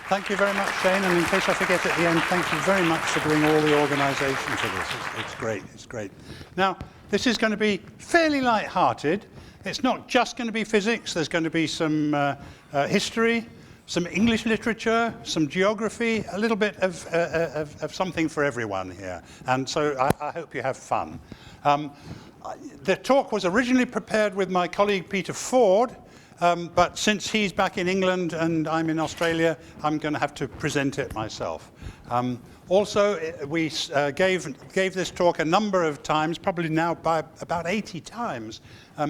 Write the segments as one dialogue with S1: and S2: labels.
S1: Thank you very much, Shane, and in case I forget at the end, thank you very much for doing all the organisation for this. It's great, it's great. Now, this is going to be fairly light-hearted. It's not just going to be physics. There's going to be some history, some English literature, some geography, a little bit of something for everyone here. And so I hope you have fun. The talk was originally prepared with my colleague Peter Ford, but since he's back in England and I'm in Australia, I'm going to have to present it myself. Also, we gave this talk a number of times, probably now by about 80 times,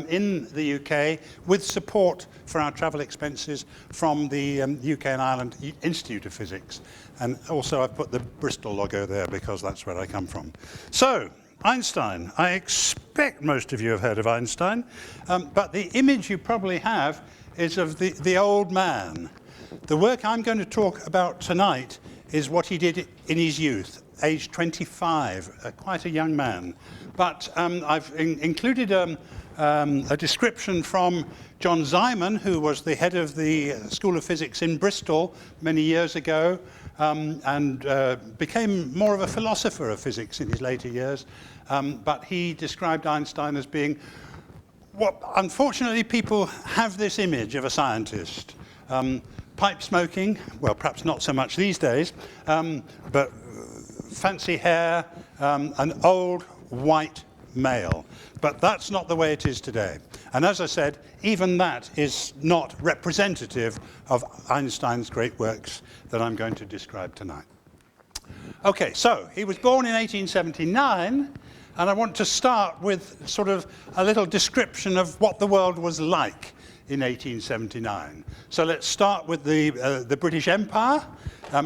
S1: in the UK, with support for our travel expenses from the UK and Ireland Institute of Physics. And also I've put the Bristol logo there because that's where I come from. So, Einstein. I expect most of you have heard of Einstein, but the image you probably have is of the old man. The work I'm going to talk about tonight is what he did in his youth, age 25, quite a young man. But I've included a description from John Simon, who was the head of the School of Physics in Bristol many years ago, and became more of a philosopher of physics in his later years. But he described Einstein as being what, unfortunately, people have this image of a scientist. Pipe smoking, well, perhaps not so much these days, but fancy hair, an old white male. But that's not the way it is today. And as I said, even that is not representative of Einstein's great works that I'm going to describe tonight. Okay, so he was born in 1879, and I want to start with sort of a little description of what the world was like in 1879. So let's start with the British Empire,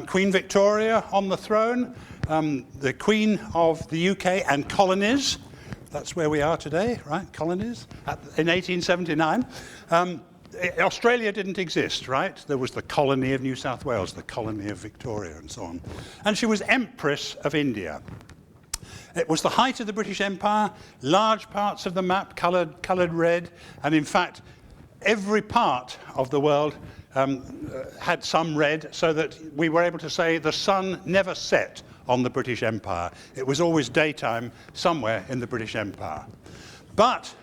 S1: Queen Victoria on the throne, the Queen of the UK and colonies. That's where we are today, right? Colonies in 1879. Australia didn't exist, right? There was the colony of New South Wales, the colony of Victoria, and so on. And she was Empress of India. It was the height of the British Empire, large parts of the map coloured red, and in fact, every part of the world had some red, so that we were able to say the sun never set on the British Empire. It was always daytime somewhere in the British Empire. But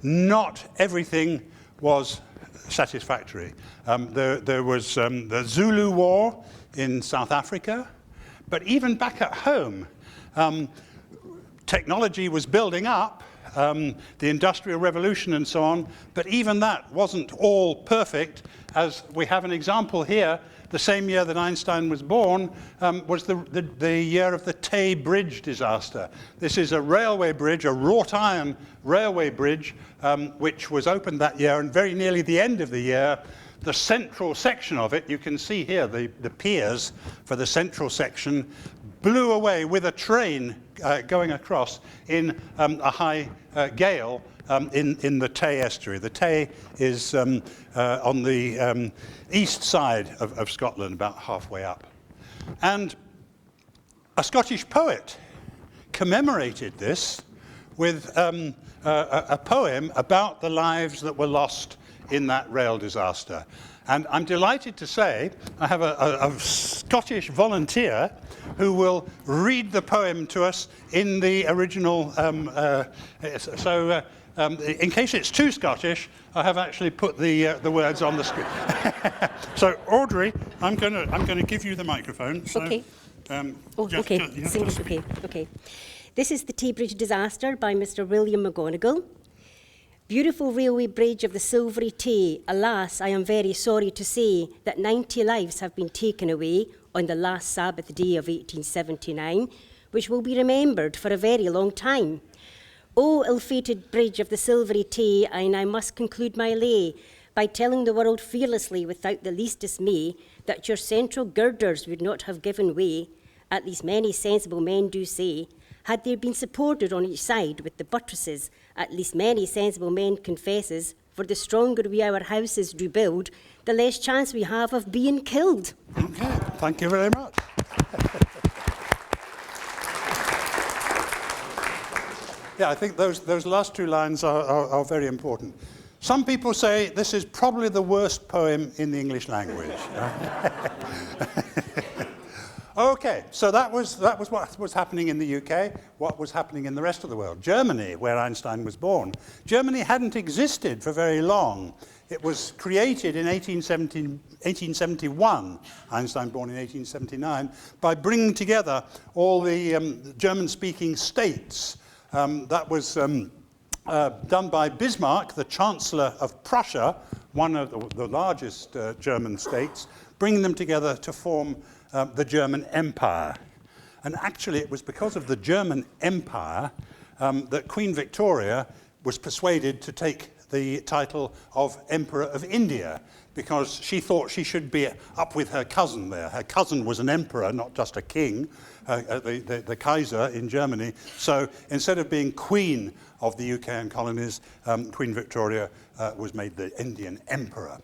S1: not everything was satisfactory. There was the Zulu War in South Africa, but even back at home, technology was building up, the Industrial Revolution and so on, but even that wasn't all perfect, as we have an example here. The same year that Einstein was born was the year of the Tabe Bridge disaster. This is a railway bridge, a wrought iron railway bridge, which was opened that year, and very nearly the end of the year, the central section of it, you can see here the piers for the central section, blew away with a train going across in a high gale in the Tay estuary. The Tay is on the east side of Scotland, about halfway up. And a Scottish poet commemorated this with a poem about the lives that were lost in that rail disaster. And I'm delighted to say I have a Scottish volunteer who will read the poem to us in the original. In case it's too Scottish, I have actually put the words on the screen. So, Audrey, I'm going to give you the microphone. So,
S2: okay. Okay. This is the Tay Bridge disaster by Mr. William McGonagle. Beautiful railway bridge of the Silvery Tay. Alas, I am very sorry to say that 90 lives have been taken away on the last Sabbath day of 1879, which will be remembered for a very long time. O ill-fated bridge of the Silvery Tay, and I must conclude my lay by telling the world fearlessly, without the least dismay, that your central girders would not have given way, at least many sensible men do say, had they been supported on each side with the buttresses, at least many sensible men confesses, for the stronger we our houses do build, the less chance we have of being killed.
S1: Okay, thank you very much. Yeah, I think those last two lines are very important. Some people say this is probably the worst poem in the English language. Okay, so that was what was happening in the UK, what was happening in the rest of the world. Germany, where Einstein was born. Germany hadn't existed for very long. It was created in 1871, Einstein born in 1879, by bringing together all the German-speaking states. That was done by Bismarck, the Chancellor of Prussia, one of the largest German states, bringing them together to form the German Empire. And actually, it was because of the German Empire that Queen Victoria was persuaded to take the title of Emperor of India, because she thought she should be up with her cousin there. Her cousin was an emperor, not just a king, the Kaiser in Germany. So instead of being queen of the UK and colonies, Queen Victoria was made the Indian emperor.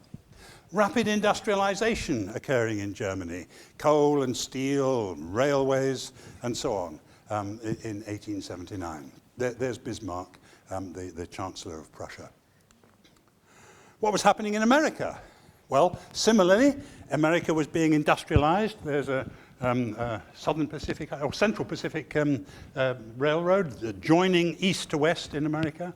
S1: Rapid industrialization occurring in Germany, coal and steel, railways, and so on, in 1879. There's Bismarck, the Chancellor of Prussia. What was happening in America? Well, similarly, America was being industrialized. There's a Southern Pacific, or Central Pacific Railroad joining east to west in America.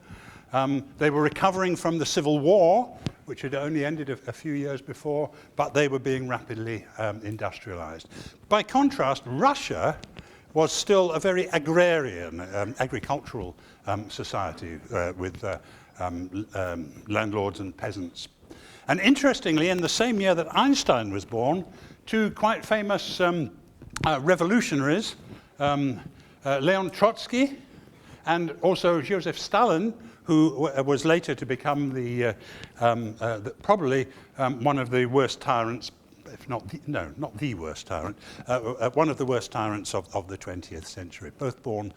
S1: They were recovering from the Civil War, which had only ended a few years before, but they were being rapidly industrialized. By contrast, Russia was still a very agrarian, agricultural society with landlords and peasants. And interestingly, in the same year that Einstein was born, two quite famous revolutionaries, Leon Trotsky and also Joseph Stalin, who was later to become probably one of the worst tyrants, if not the worst tyrant, one of the worst tyrants of the 20th century, both born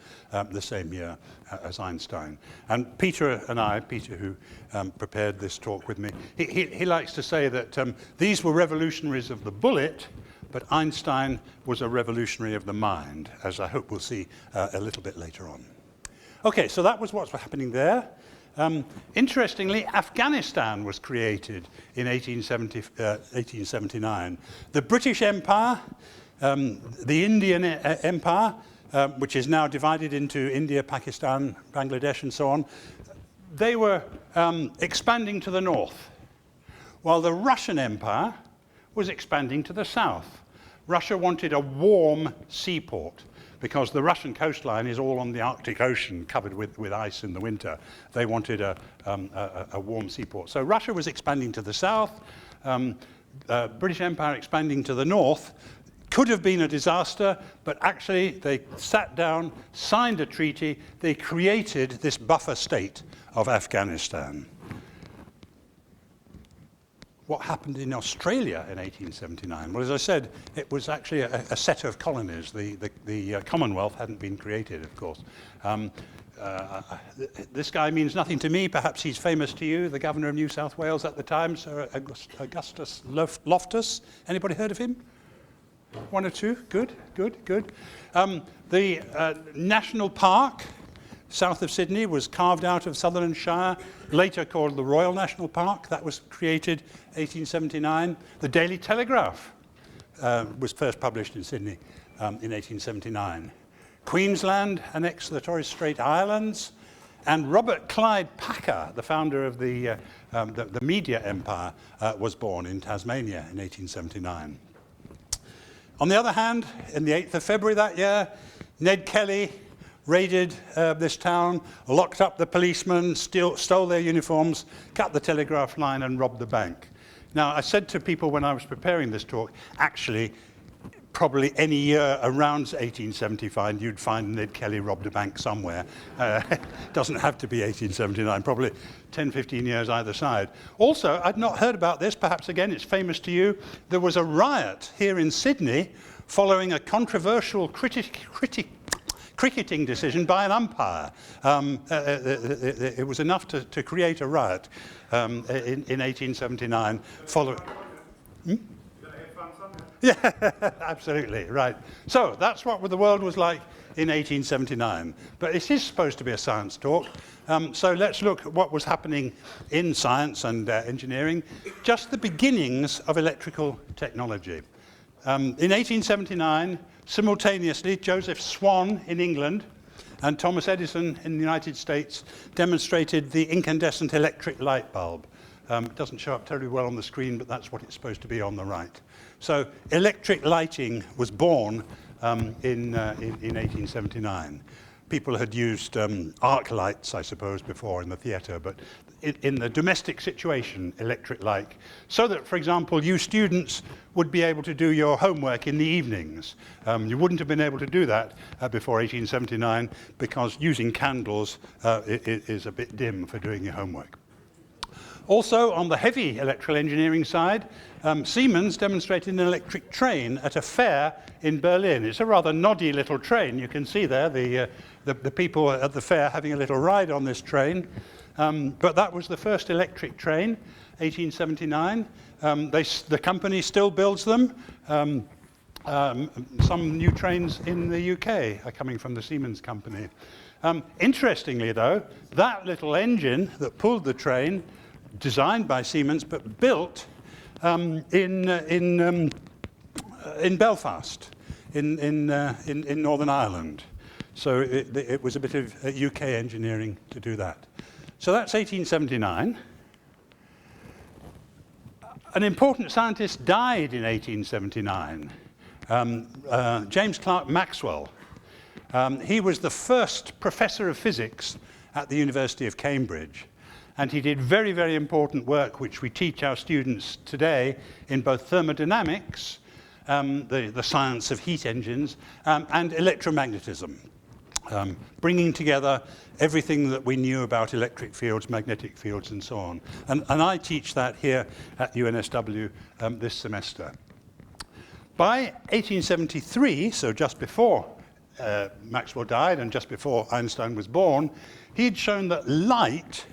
S1: the same year as Einstein. And Peter who prepared this talk with me, he likes to say that these were revolutionaries of the bullet, but Einstein was a revolutionary of the mind, as I hope we'll see a little bit later on. Okay, so that was what's happening there. Interestingly, Afghanistan was created in 1879. The British Empire, the Indian Empire, which is now divided into India, Pakistan, Bangladesh, and so on, they were expanding to the north, while the Russian Empire was expanding to the south. Russia wanted a warm seaport, because the Russian coastline is all on the Arctic Ocean, covered with ice in the winter. They wanted a warm seaport. So Russia was expanding to the south, British Empire expanding to the north. Could have been a disaster, but actually they sat down, signed a treaty, they created this buffer state of Afghanistan. What happened in Australia in 1879? Well, as I said, it was actually a set of colonies. The Commonwealth hadn't been created, of course. This guy means nothing to me. Perhaps he's famous to you, the governor of New South Wales at the time, Sir Augustus Loftus. Anybody heard of him? One or two? Good. The national park south of Sydney was carved out of Sutherland Shire, later called the Royal National Park. That was created 1879. The Daily Telegraph was first published in Sydney in 1879. Queensland annexed the Torres Strait Islands, and Robert Clyde Packer, the founder of the media empire, was born in Tasmania in 1879. On the other hand, in the 8th of February that year, Ned Kelly raided this town, locked up the policemen, stole their uniforms, cut the telegraph line, and robbed the bank. Now, I said to people when I was preparing this talk, actually, probably any year around 1875, you'd find Ned Kelly robbed a bank somewhere. It doesn't have to be 1879, probably 10, 15 years either side. Also, I'd not heard about this, perhaps again, it's famous to you. There was a riot here in Sydney following a controversial cricketing decision by an umpire. It was enough to create a riot in 1879. Yeah, absolutely, right. So that's what the world was like in 1879. But it is supposed to be a science talk. So let's look at what was happening in science and engineering. Just the beginnings of electrical technology. In 1879, simultaneously, Joseph Swan in England and Thomas Edison in the United States demonstrated the incandescent electric light bulb. It doesn't show up terribly well on the screen, but that's what it's supposed to be on the right. So electric lighting was born in 1879. People had used arc lights, I suppose, before in the theatre, but in the domestic situation, electric light, so that, for example, you students would be able to do your homework in the evenings. You wouldn't have been able to do that before 1879 because using candles is a bit dim for doing your homework. Also, on the heavy electrical engineering side, Siemens demonstrated an electric train at a fair in Berlin. It's a rather noddy little train. You can see there the people at the fair having a little ride on this train. But that was the first electric train, 1879. The company still builds them. Some new trains in the UK are coming from the Siemens company. Interestingly, though, that little engine that pulled the train, designed by Siemens but built in Belfast, in Northern Ireland. So it was a bit of UK engineering to do that. So that's 1879. An important scientist died in 1879, James Clerk Maxwell. He was the first professor of physics at the University of Cambridge. And he did very, very important work which we teach our students today in both thermodynamics, the science of heat engines, and electromagnetism, bringing together everything that we knew about electric fields, magnetic fields, and so on. And I teach that here at UNSW this semester. By 1873, so just before Maxwell died and just before Einstein was born, he'd shown that light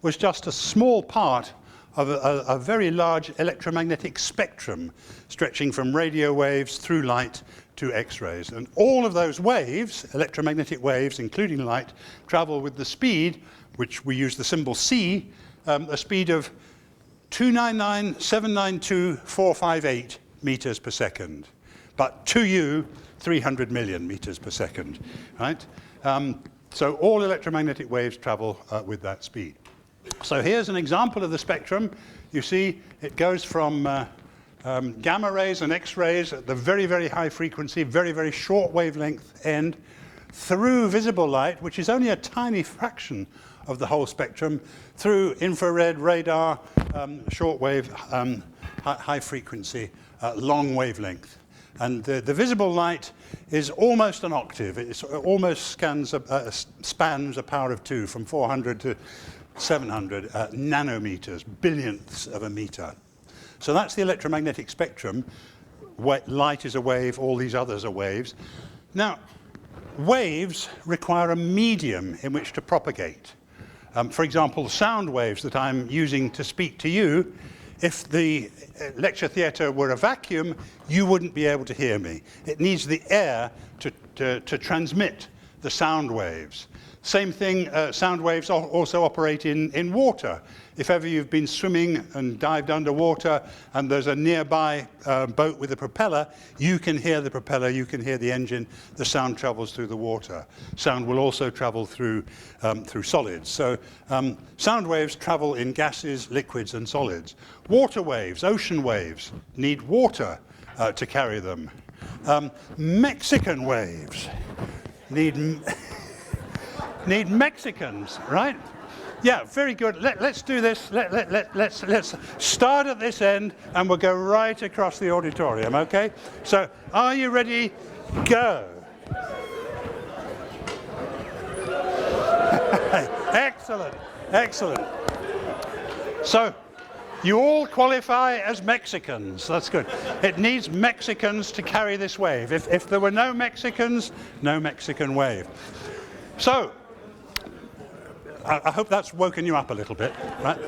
S1: was just a small part of a very large electromagnetic spectrum stretching from radio waves through light to X-rays. And all of those waves, electromagnetic waves, including light, travel with the speed, which we use the symbol c, a speed of 299,792,458 meters per second. But to you, 300 million meters per second, right? So all electromagnetic waves travel with that speed. So here's an example of the spectrum. You see it goes from gamma rays and X-rays at the very, very high frequency, very, very short wavelength end, through visible light, which is only a tiny fraction of the whole spectrum, through infrared, radar, shortwave, high frequency, long wavelength. And the visible light is almost an octave. It almost spans a power of 2, from 400 to 700 nanometers, billionths of a meter. So that's the electromagnetic spectrum. Light is a wave, all these others are waves. Now, waves require a medium in which to propagate. For example, sound waves that I'm using to speak to you, if the lecture theatre were a vacuum, you wouldn't be able to hear me. It needs the air to transmit the sound waves. Same thing, sound waves also operate in water. If ever you've been swimming and dived underwater and there's a nearby boat with a propeller, you can hear the propeller, you can hear the engine, the sound travels through the water. Sound will also travel through solids. So sound waves travel in gases, liquids, and solids. Water waves, ocean waves, need water to carry them. Mexican waves need Mexicans, right? Yeah, very good. Let's do this. Let's start at this end, and we'll go right across the auditorium, okay? So, are you ready? Go. Excellent, excellent. So, you all qualify as Mexicans. That's good. It needs Mexicans to carry this wave. If there were no Mexicans, no Mexican wave. So, I hope that's woken you up a little bit, right?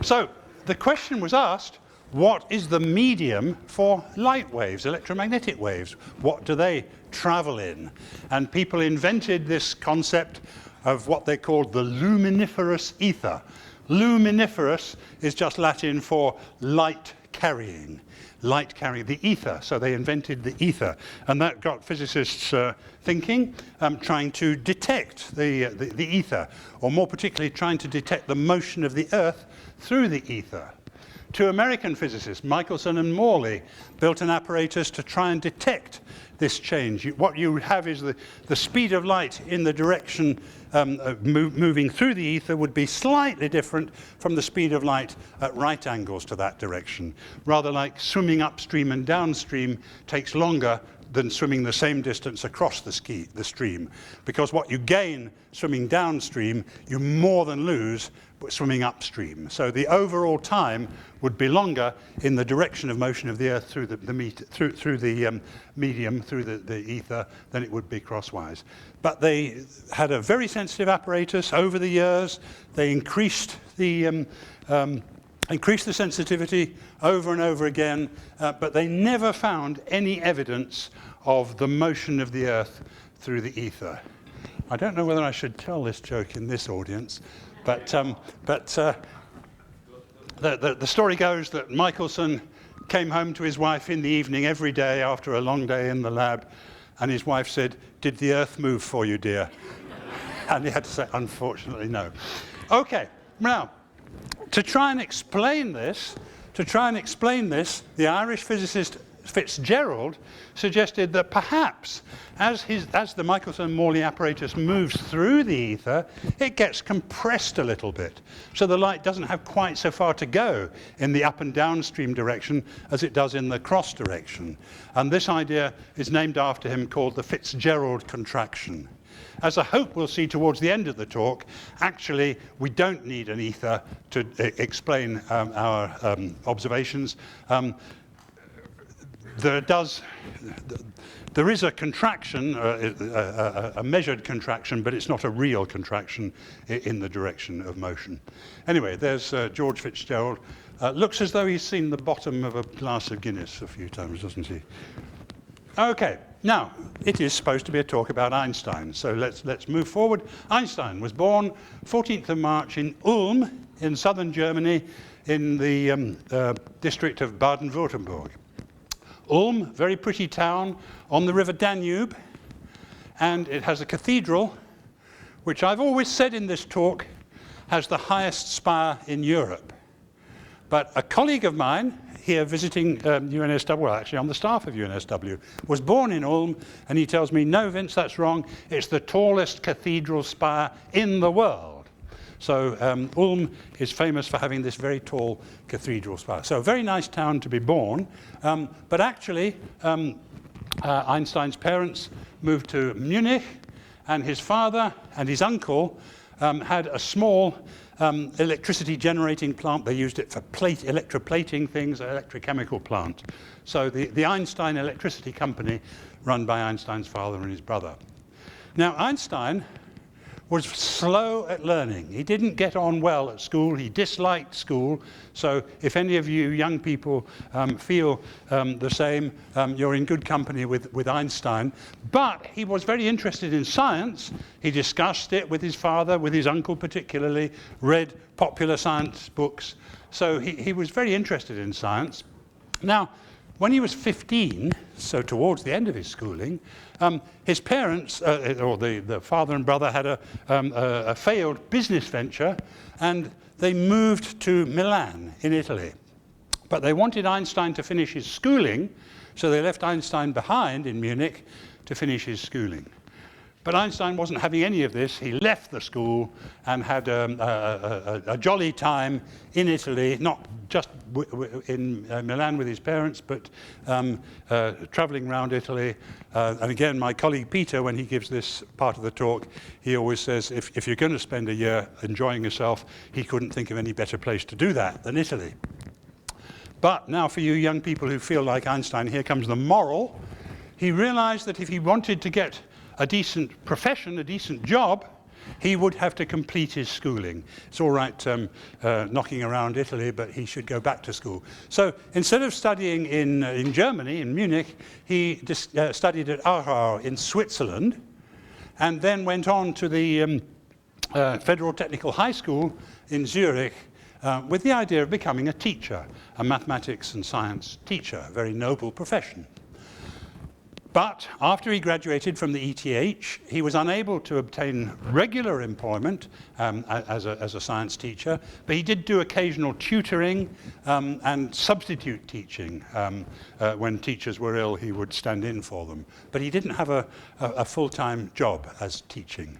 S1: So, the question was asked, what is the medium for light waves, electromagnetic waves? What do they travel in? And people invented this concept of what they called the luminiferous ether. Luminiferous is just Latin for light carrying, the ether. So they invented the ether. And that got physicists thinking, trying to detect the ether, or more particularly trying to detect the motion of the Earth through the ether. Two American physicists, Michelson and Morley, built an apparatus to try and detect this change. What you have is the speed of light in the direction moving through the ether would be slightly different from the speed of light at right angles to that direction. Rather like swimming upstream and downstream takes longer than swimming the same distance across the stream. Because what you gain swimming downstream, you more than lose swimming upstream. So the overall time would be longer in the direction of motion of the Earth through the medium, through the ether, than it would be crosswise. But they had a very sensitive apparatus over the years. They increased the sensitivity over and over again, but they never found any evidence of the motion of the Earth through the ether. I don't know whether I should tell this joke in this audience, but the story goes that Michelson came home to his wife in the evening every day after a long day in the lab, and his wife said, "Did the Earth move for you, dear?" And he had to say, "Unfortunately, no." Okay, now, to try and explain this, the Irish physicist Fitzgerald suggested that perhaps as the Michelson-Morley apparatus moves through the ether, it gets compressed a little bit. So the light doesn't have quite so far to go in the up and downstream direction as it does in the cross direction. And this idea is named after him, called the Fitzgerald contraction. As I hope we'll see towards the end of the talk, actually we don't need an ether to explain our observations. There is a contraction, a measured contraction, but it's not a real contraction in the direction of motion. Anyway, there's George Fitzgerald. Looks as though he's seen the bottom of a glass of Guinness a few times, doesn't he? Okay, now, it is supposed to be a talk about Einstein, so let's move forward. Einstein was born 14th of March in Ulm, in southern Germany, in the district of Baden-Württemberg. Ulm, very pretty town on the river Danube, and it has a cathedral, which I've always said in this talk has the highest spire in Europe. But a colleague of mine here visiting UNSW, well, actually on the staff of UNSW, was born in Ulm, and he tells me, "No, Vince, that's wrong. It's the tallest cathedral spire in the world." So Ulm is famous for having this very tall cathedral spire. So a very nice town to be born. But actually, Einstein's parents moved to Munich, and his father and his uncle had a small electricity generating plant. They used it for electroplating things, an electrochemical plant. So the Einstein Electricity Company, run by Einstein's father and his brother. Now, Einstein was slow at learning. He didn't get on well at school. He disliked school. So if any of you young people feel the same, you're in good company with Einstein. But he was very interested in science. He discussed it with his father, with his uncle particularly, read popular science books. So he was very interested in science. Now, when he was 15, so towards the end of his schooling, his parents, or the father and brother, had a failed business venture, and they moved to Milan in Italy. But they wanted Einstein to finish his schooling, so they left Einstein behind in Munich to finish his schooling. But Einstein wasn't having any of this. He left the school and had a jolly time in Italy, not just in Milan with his parents, but traveling around Italy. And again, my colleague Peter, when he gives this part of the talk, he always says, if you're going to spend a year enjoying yourself, he couldn't think of any better place to do that than Italy. But now for you young people who feel like Einstein, here comes the moral. He realized that if he wanted to get a decent profession, a decent job, he would have to complete his schooling. It's all right knocking around Italy, but he should go back to school. So instead of studying in Germany, in Munich, he studied at Aarau in Switzerland, and then went on to the Federal Technical High School in Zurich, with the idea of becoming a teacher, a mathematics and science teacher, a very noble profession. But after he graduated from the ETH, he was unable to obtain regular employment as a science teacher, but he did do occasional tutoring and substitute teaching. When teachers were ill, he would stand in for them. But he didn't have a full-time job as teaching.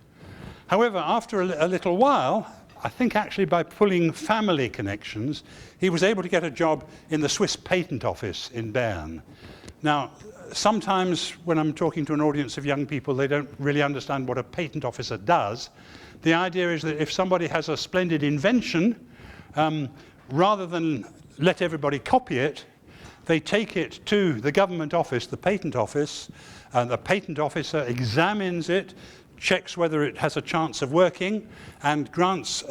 S1: However, after a little while, I think actually by pulling family connections, he was able to get a job in the Swiss Patent Office in Bern. Now, sometimes when I'm talking to an audience of young people, they don't really understand what a patent officer does. The idea is that if somebody has a splendid invention, rather than let everybody copy it, they take it to the government office, the patent office, and the patent officer examines it, checks whether it has a chance of working, and grants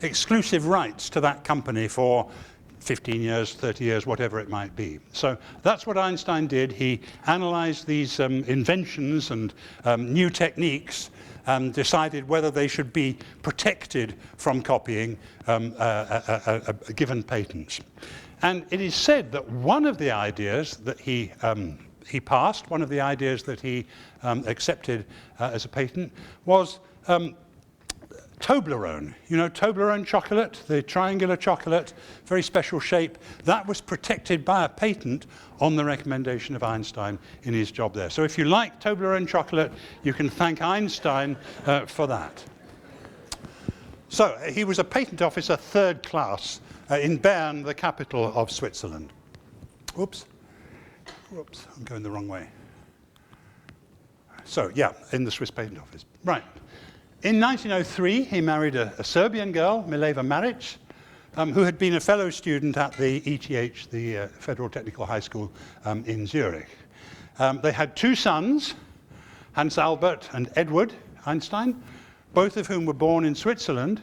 S1: exclusive rights to that company for 15 years, 30 years, whatever it might be. So that's what Einstein did. He analyzed these inventions and new techniques and decided whether they should be protected from copying given patents. And it is said that one of the ideas that he passed, one of the ideas that he accepted as a patent was Toblerone. You know Toblerone chocolate, the triangular chocolate, very special shape. That was protected by a patent on the recommendation of Einstein in his job there. So if you like Toblerone chocolate, you can thank Einstein for that. So he was a patent officer third class in Bern, the capital of Switzerland. Oops, I'm going the wrong way. So yeah, in the Swiss Patent Office. Right. In 1903, he married a Serbian girl, Mileva Einstein, who had been a fellow student at the ETH, the Federal Technical High School in Zurich. They had two sons, Hans Albert and Edward Einstein, both of whom were born in Switzerland.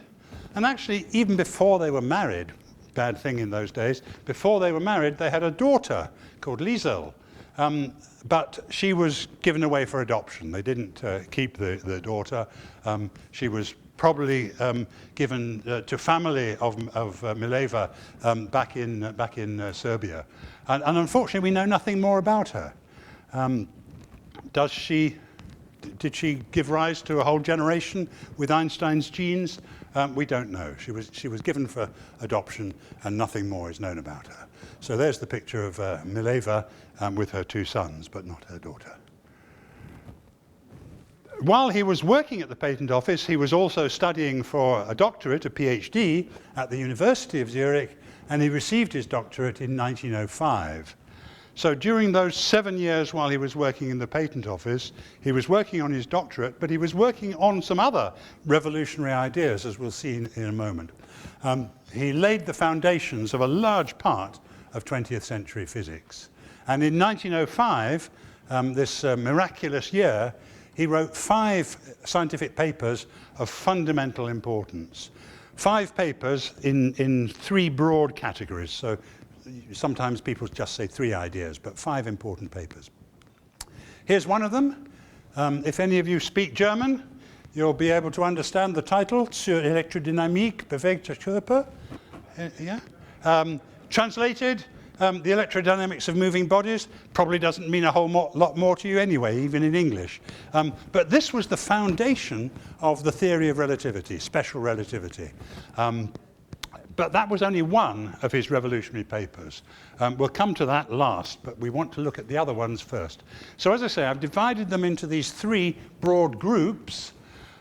S1: And actually, even before they were married, bad thing in those days, before they were married, they had a daughter called Liesel. But she was given away for adoption. They didn't keep the daughter. She was probably given to family of Mileva back in Serbia. And unfortunately, we know nothing more about her. Did she give rise to a whole generation with Einstein's genes? We don't know. She was given for adoption, and nothing more is known about her. So there's the picture of Mileva with her two sons, but not her daughter. While he was working at the patent office, he was also studying for a doctorate, a PhD, at the University of Zurich, and he received his doctorate in 1905. So during those 7 years while he was working in the patent office, he was working on his doctorate, but he was working on some other revolutionary ideas, as we'll see in a moment. He laid the foundations of a large part of 20th century physics. And in 1905, this miraculous year, he wrote 5 scientific papers of fundamental importance. 5 papers in 3 broad categories. So sometimes people just say 3 ideas, but 5 important papers. Here's one of them. If any of you speak German, you'll be able to understand the title, Zur Elektrodynamik bewegter Körper. Translated, the electrodynamics of moving bodies probably doesn't mean a whole lot more to you anyway, even in English. But this was the foundation of the theory of relativity, special relativity. But that was only one of his revolutionary papers. We'll come to that last, but we want to look at the other ones first. So as I say, I've divided them into these 3 broad groups.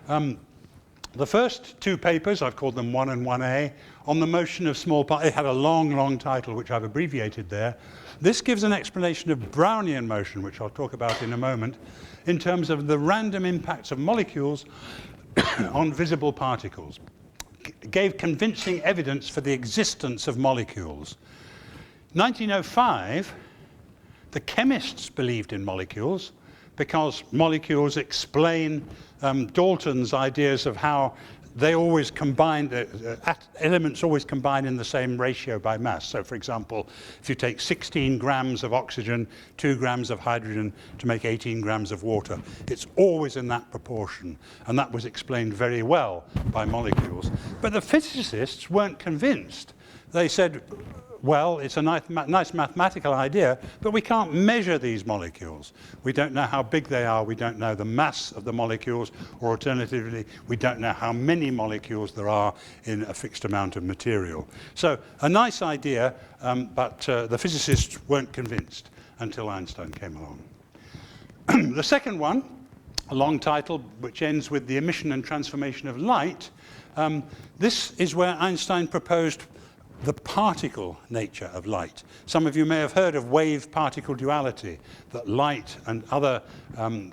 S1: The first 2 papers, I've called them 1 and 1A, on the motion of small particles. It had a long title, which I've abbreviated there. This gives an explanation of Brownian motion, which I'll talk about in a moment, in terms of the random impacts of molecules on visible particles. Gave convincing evidence for the existence of molecules. 1905, the chemists believed in molecules because molecules explain Dalton's ideas of how they always combine, elements always combine in the same ratio by mass. So for example, if you take 16 grams of oxygen, 2 grams of hydrogen to make 18 grams of water, it's always in that proportion. And that was explained very well by molecules. But the physicists weren't convinced. They said, well, it's a nice mathematical idea, but we can't measure these molecules. We don't know how big they are. We don't know the mass of the molecules, or alternatively, we don't know how many molecules there are in a fixed amount of material. So a nice idea, but the physicists weren't convinced until Einstein came along. The second one, a long title, which ends with the emission and transformation of light, this is where Einstein proposed the particle nature of light. Some of you may have heard of wave-particle duality, that light and other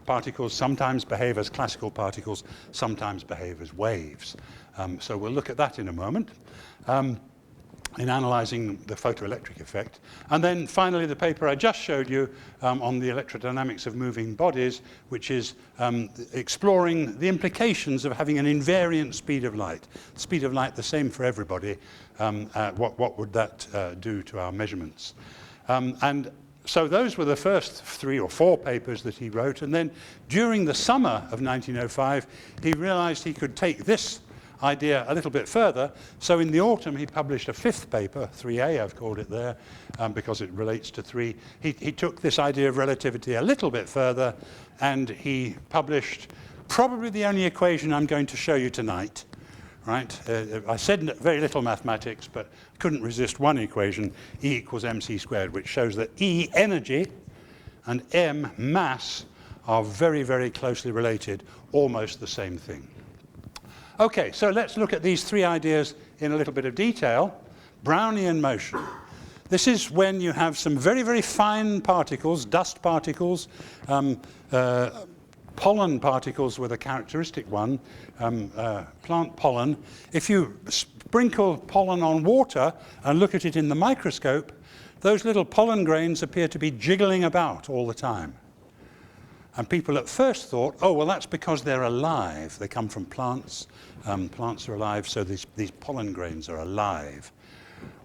S1: particles sometimes behave as classical particles, sometimes behave as waves. So we'll look at that in a moment, in analyzing the photoelectric effect. And then finally, the paper I just showed you on the electrodynamics of moving bodies, which is exploring the implications of having an invariant speed of light. Speed of light the same for everybody. What would that do to our measurements? And so those were the first 3 or 4 papers that he wrote. And then during the summer of 1905, he realized he could take this idea a little bit further. So in the autumn, he published a 5th paper, 3A I've called it there, because it relates to 3. He took this idea of relativity a little bit further, and he published probably the only equation I'm going to show you tonight. Right? I said very little mathematics, but couldn't resist one equation, E equals mc squared, which shows that E, energy, and m, mass, are very, very closely related, almost the same thing. Okay, so let's look at these 3 ideas in a little bit of detail. Brownian motion. This is when you have some very, very fine particles, dust particles, pollen particles with a characteristic one, plant pollen. If you sprinkle pollen on water and look at it in the microscope, those little pollen grains appear to be jiggling about all the time. And people at first thought, oh, well, that's because they're alive. They come from plants. Plants are alive, so these pollen grains are alive.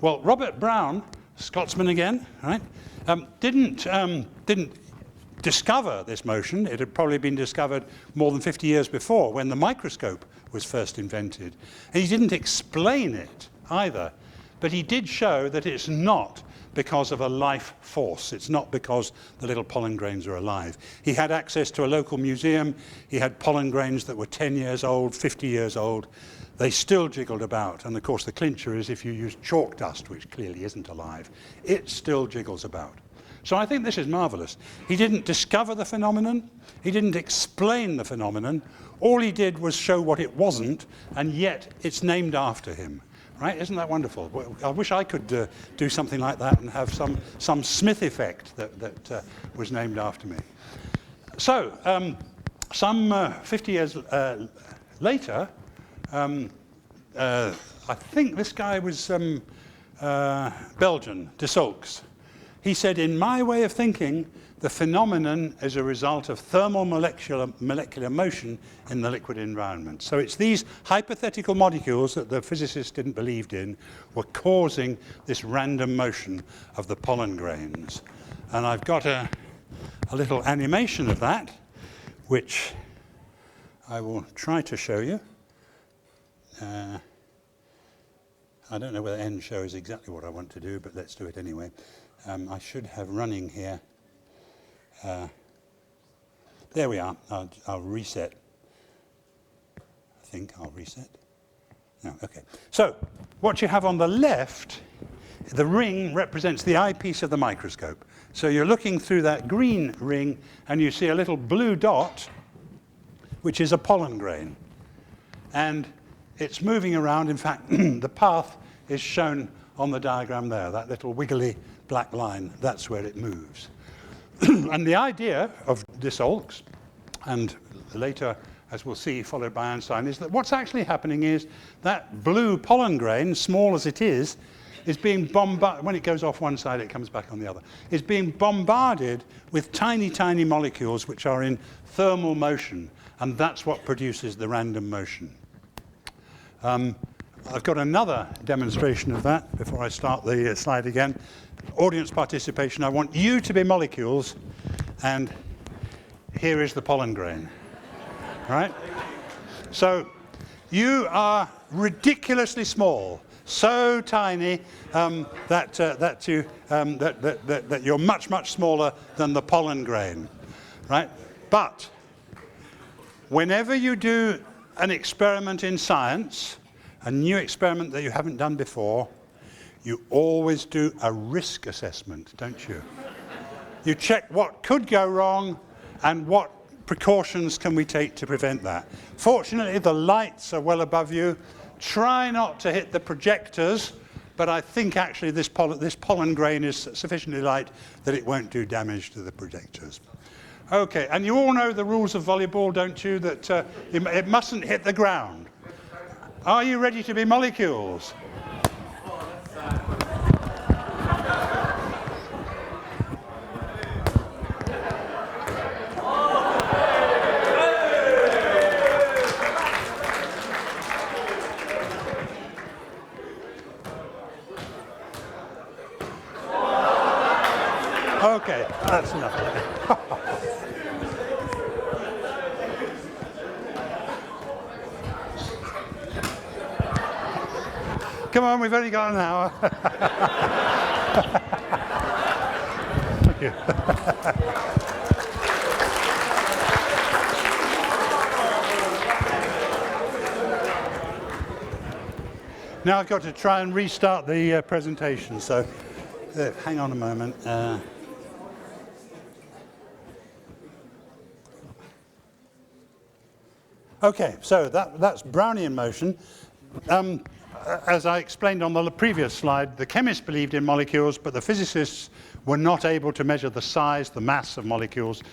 S1: Well, Robert Brown, Scotsman again, right, didn't discover this motion. It had probably been discovered more than 50 years before, when the microscope was first invented. And he didn't explain it either, but he did show that it's not because of a life force. It's not because the little pollen grains are alive. He had access to a local museum. He had pollen grains that were 10 years old, 50 years old. They still jiggled about. And of course, the clincher is if you use chalk dust, which clearly isn't alive, it still jiggles about. So I think this is marvelous. He didn't discover the phenomenon. He didn't explain the phenomenon. All he did was show what it wasn't, and yet it's named after him. Right? Isn't that wonderful? Well, I wish I could do something like that and have some Smith effect that was named after me. So, some 50 years later, I think this guy was Belgian, de Saulx. He said, in my way of thinking, the phenomenon is a result of thermal molecular motion in the liquid environment. So it's these hypothetical molecules that the physicists didn't believe in were causing this random motion of the pollen grains. And I've got a little animation of that, which I will try to show you. I don't know whether N shows exactly what I want to do, but let's do it anyway. I should have running here. There we are. I'll reset. I think I'll reset. No, okay. So what you have on the left, the ring represents the eyepiece of the microscope. So you're looking through that green ring and you see a little blue dot, which is a pollen grain. And it's moving around. In fact, the path is shown on the diagram there, that little wiggly black line, that's where it moves. And the idea of de Saulx, and later, as we'll see, followed by Einstein, is that what's actually happening is that blue pollen grain, small as it is being bombarded. When it goes off one side, it comes back on the other. Is being bombarded with tiny, tiny molecules which are in thermal motion, and that's what produces the random motion. I've got another demonstration of that before I start the slide again. Audience participation. I want you to be molecules, and here is the pollen grain. Right? So you are ridiculously small, so tiny that you're much, much smaller than the pollen grain. Right? But whenever you do an experiment in science, a new experiment that you haven't done before, you always do a risk assessment, don't you? You check what could go wrong and what precautions can we take to prevent that. Fortunately, the lights are well above you. Try not to hit the projectors, but I think actually this pollen grain is sufficiently light that it won't do damage to the projectors. Okay, and you all know the rules of volleyball, don't you? That it mustn't hit the ground. Are you ready to be molecules? Okay, that's enough. Come on, we've only got an hour. Thank you. Now I've got to try and restart the presentation, so hang on a moment. Okay, so that's Brownian motion. As I explained on the previous slide, the chemists believed in molecules, but the physicists were not able to measure the size, the mass of molecules,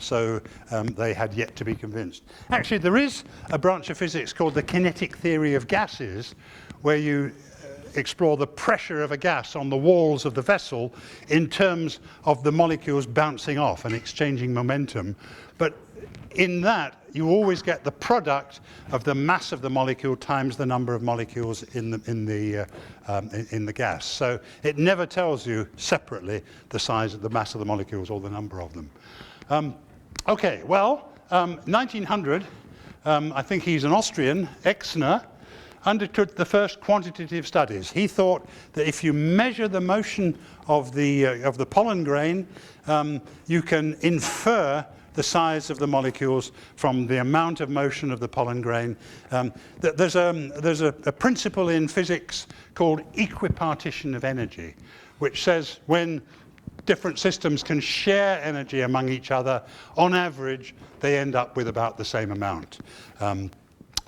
S1: so they had yet to be convinced. Actually, there is a branch of physics called the Kinetic Theory of Gases, where you explore the pressure of a gas on the walls of the vessel in terms of the molecules bouncing off and exchanging momentum. But in that, you always get the product of the mass of the molecule times the number of molecules in the gas. So it never tells you separately the size of the mass of the molecules or the number of them. Okay, well, 1900, I think he's an Austrian, Exner, undertook the first quantitative studies. He thought that if you measure the motion of the pollen grain, you can infer the size of the molecules from the amount of motion of the pollen grain. There's a principle in physics called equipartition of energy, which says when different systems can share energy among each other, on average, they end up with about the same amount.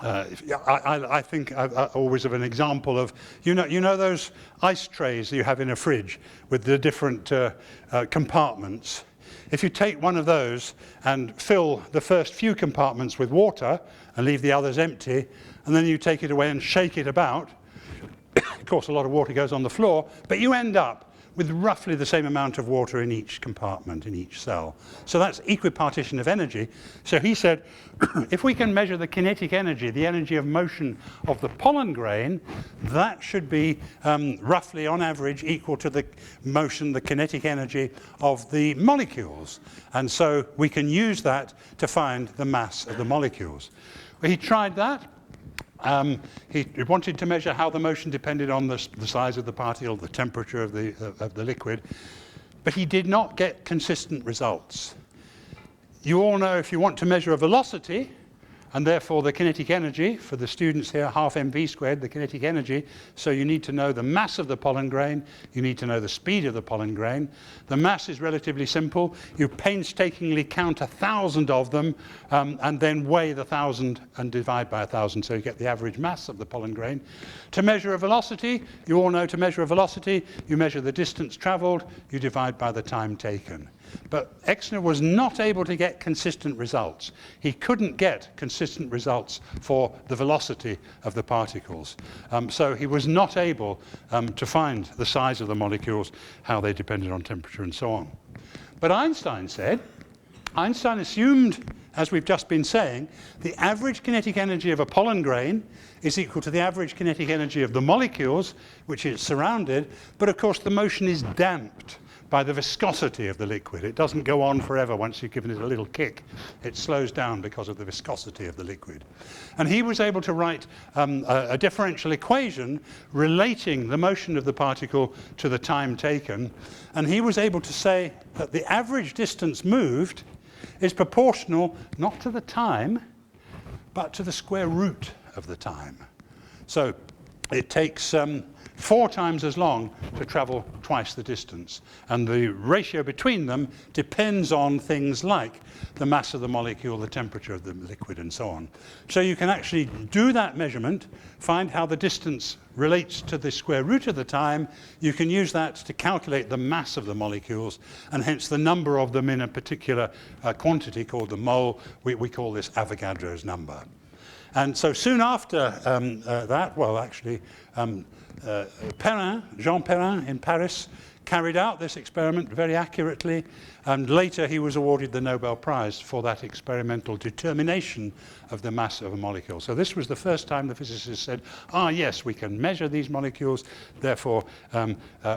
S1: I think always of an example of, you know those ice trays you have in a fridge with the different compartments? If you take one of those and fill the first few compartments with water and leave the others empty, and then you take it away and shake it about, of course a lot of water goes on the floor, but you end up with roughly the same amount of water in each compartment, in each cell. So that's equipartition of energy. So he said, if we can measure the kinetic energy, the energy of motion of the pollen grain, that should be roughly on average equal to the motion, the kinetic energy of the molecules. And so we can use that to find the mass of the molecules. Well, he tried that. He wanted to measure how the motion depended on the size of the particle, the temperature of the liquid, but he did not get consistent results. You all know if you want to measure a velocity, and therefore the kinetic energy, for the students here, half mv squared, the kinetic energy, so you need to know the mass of the pollen grain, you need to know the speed of the pollen grain. The mass is relatively simple. You painstakingly count 1,000 of them, and then weigh the 1,000 and divide by 1,000, so you get the average mass of the pollen grain. To measure a velocity, you all know to measure a velocity, you measure the distance traveled, you divide by the time taken. But Exner was not able to get consistent results. He couldn't get consistent results for the velocity of the particles. So he was not able to find the size of the molecules, how they depended on temperature and so on. But Einstein assumed as we've just been saying, the average kinetic energy of a pollen grain is equal to the average kinetic energy of the molecules which it's surrounded, but of course the motion is damped by the viscosity of the liquid. It doesn't go on forever once you've given it a little kick. It slows down because of the viscosity of the liquid. And he was able to write a differential equation relating the motion of the particle to the time taken. And he was able to say that the average distance moved is proportional not to the time, but to the square root of the time. So it takes 4 times as long to travel twice the distance. And the ratio between them depends on things like the mass of the molecule, the temperature of the liquid, and so on. So you can actually do that measurement, find how the distance relates to the square root of the time. You can use that to calculate the mass of the molecules, and hence the number of them in a particular quantity called the mole. We call this Avogadro's number. And so soon after that, well, actually, Jean Perrin in Paris carried out this experiment very accurately, and later he was awarded the Nobel Prize for that experimental determination of the mass of a molecule. So this was the first time the physicists said, yes, we can measure these molecules, therefore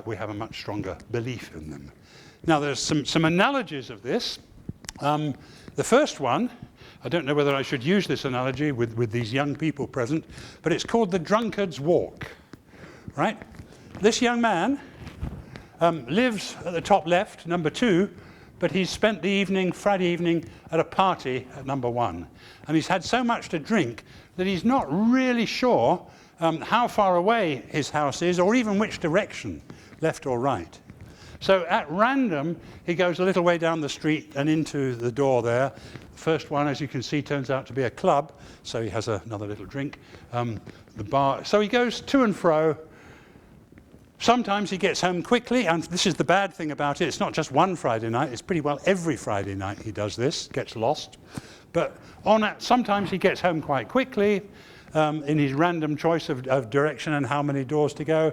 S1: we have a much stronger belief in them. Now there's some analogies of this. The first one, I don't know whether I should use this analogy with these young people present, but it's called the drunkard's walk. Right? This young man lives at the top left, number 2, but he's spent the evening, Friday evening, at a party at number 1. And he's had so much to drink that he's not really sure how far away his house is, or even which direction, left or right. So at random, he goes a little way down the street and into the door there. The first one, as you can see, turns out to be a club, so he has another little drink. The bar. So he goes to and fro. Sometimes he gets home quickly, and this is the bad thing about it. It's not just one Friday night. It's pretty well every Friday night he does this, gets lost. But sometimes he gets home quite quickly in his random choice of direction and how many doors to go.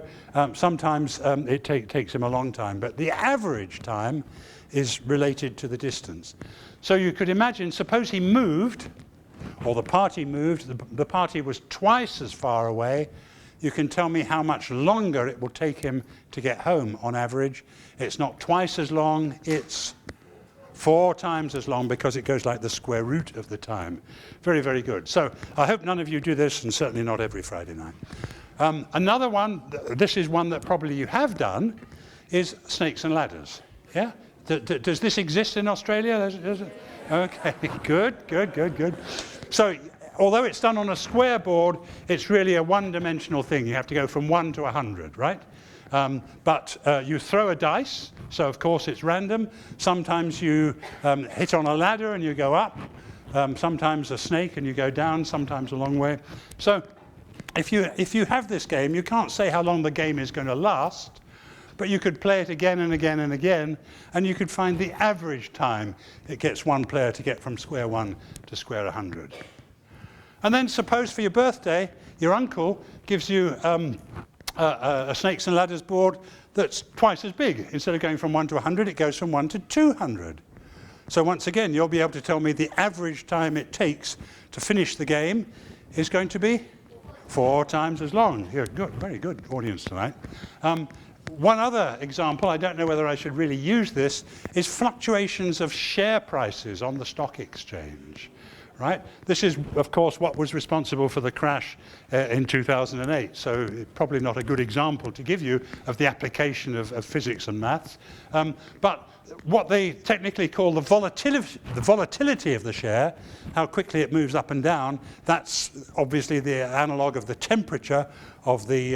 S1: Sometimes it takes him a long time. But the average time is related to the distance. So you could imagine, suppose he moved, or the party moved, the party was twice as far away. You can tell me how much longer it will take him to get home on average. It's not twice as long, it's 4 times as long, because it goes like the square root of the time. Very, very good. So I hope none of you do this, and certainly not every Friday night. Another one, this is one that probably you have done, is snakes and ladders. Yeah? Does this exist in Australia? Does it? Okay, good. So although it's done on a square board, it's really a one-dimensional thing. You have to go from 1 to 100, right? But you throw a dice, so of course it's random. Sometimes you hit on a ladder and you go up. Sometimes a snake and you go down, sometimes a long way. So if you have this game, you can't say how long the game is going to last, but you could play it again and again and again, and you could find the average time it gets one player to get from square 1 to square 100. And then suppose for your birthday, your uncle gives you a snakes and ladders board that's twice as big. Instead of going from 1 to 100, it goes from 1 to 200. So once again, you'll be able to tell me the average time it takes to finish the game is going to be 4 times as long. You're good, very good audience tonight. One other example, I don't know whether I should really use this, is fluctuations of share prices on the stock exchange. Right? This is, of course, what was responsible for the crash in 2008, so probably not a good example to give you of the application of physics and maths. But what they technically call the volatility of the share, how quickly it moves up and down, that's obviously the analog of the temperature of the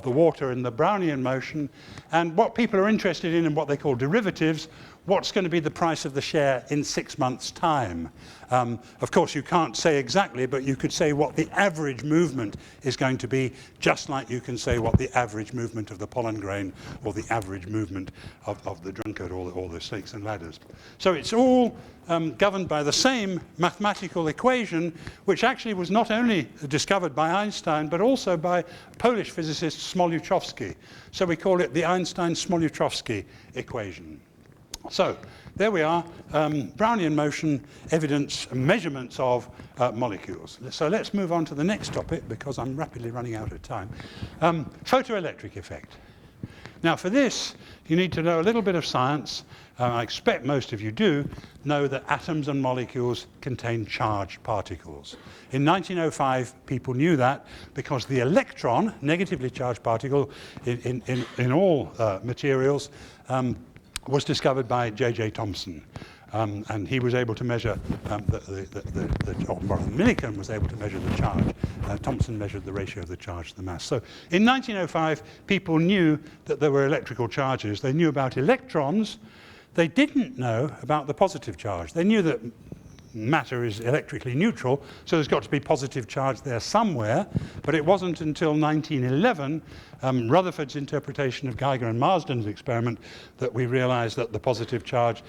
S1: water in the Brownian motion. And what people are interested in what they call derivatives, what's going to be the price of the share in 6 months' time. Of course, you can't say exactly, but you could say what the average movement is going to be, just like you can say what the average movement of the pollen grain or the average movement of the drunkard or the snakes and ladders. So it's all governed by the same mathematical equation, which actually was not only discovered by Einstein, but also by Polish physicist Smoluchowski. So we call it the Einstein-Smoluchowski equation. So there we are, Brownian motion evidence, measurements of molecules. So let's move on to the next topic, because I'm rapidly running out of time. Photoelectric effect. Now for this, you need to know a little bit of science. I expect most of you do know that atoms and molecules contain charged particles. In 1905, people knew that because the electron, negatively charged particle in all materials, was discovered by J.J. Thomson. And he was able to measure, Millikan was able to measure the charge. Thomson measured the ratio of the charge to the mass. So in 1905, people knew that there were electrical charges. They knew about electrons. They didn't know about the positive charge. They knew that matter is electrically neutral, so there's got to be positive charge there somewhere. But it wasn't until 1911, Rutherford's interpretation of Geiger and Marsden's experiment, that we realized that the positive charge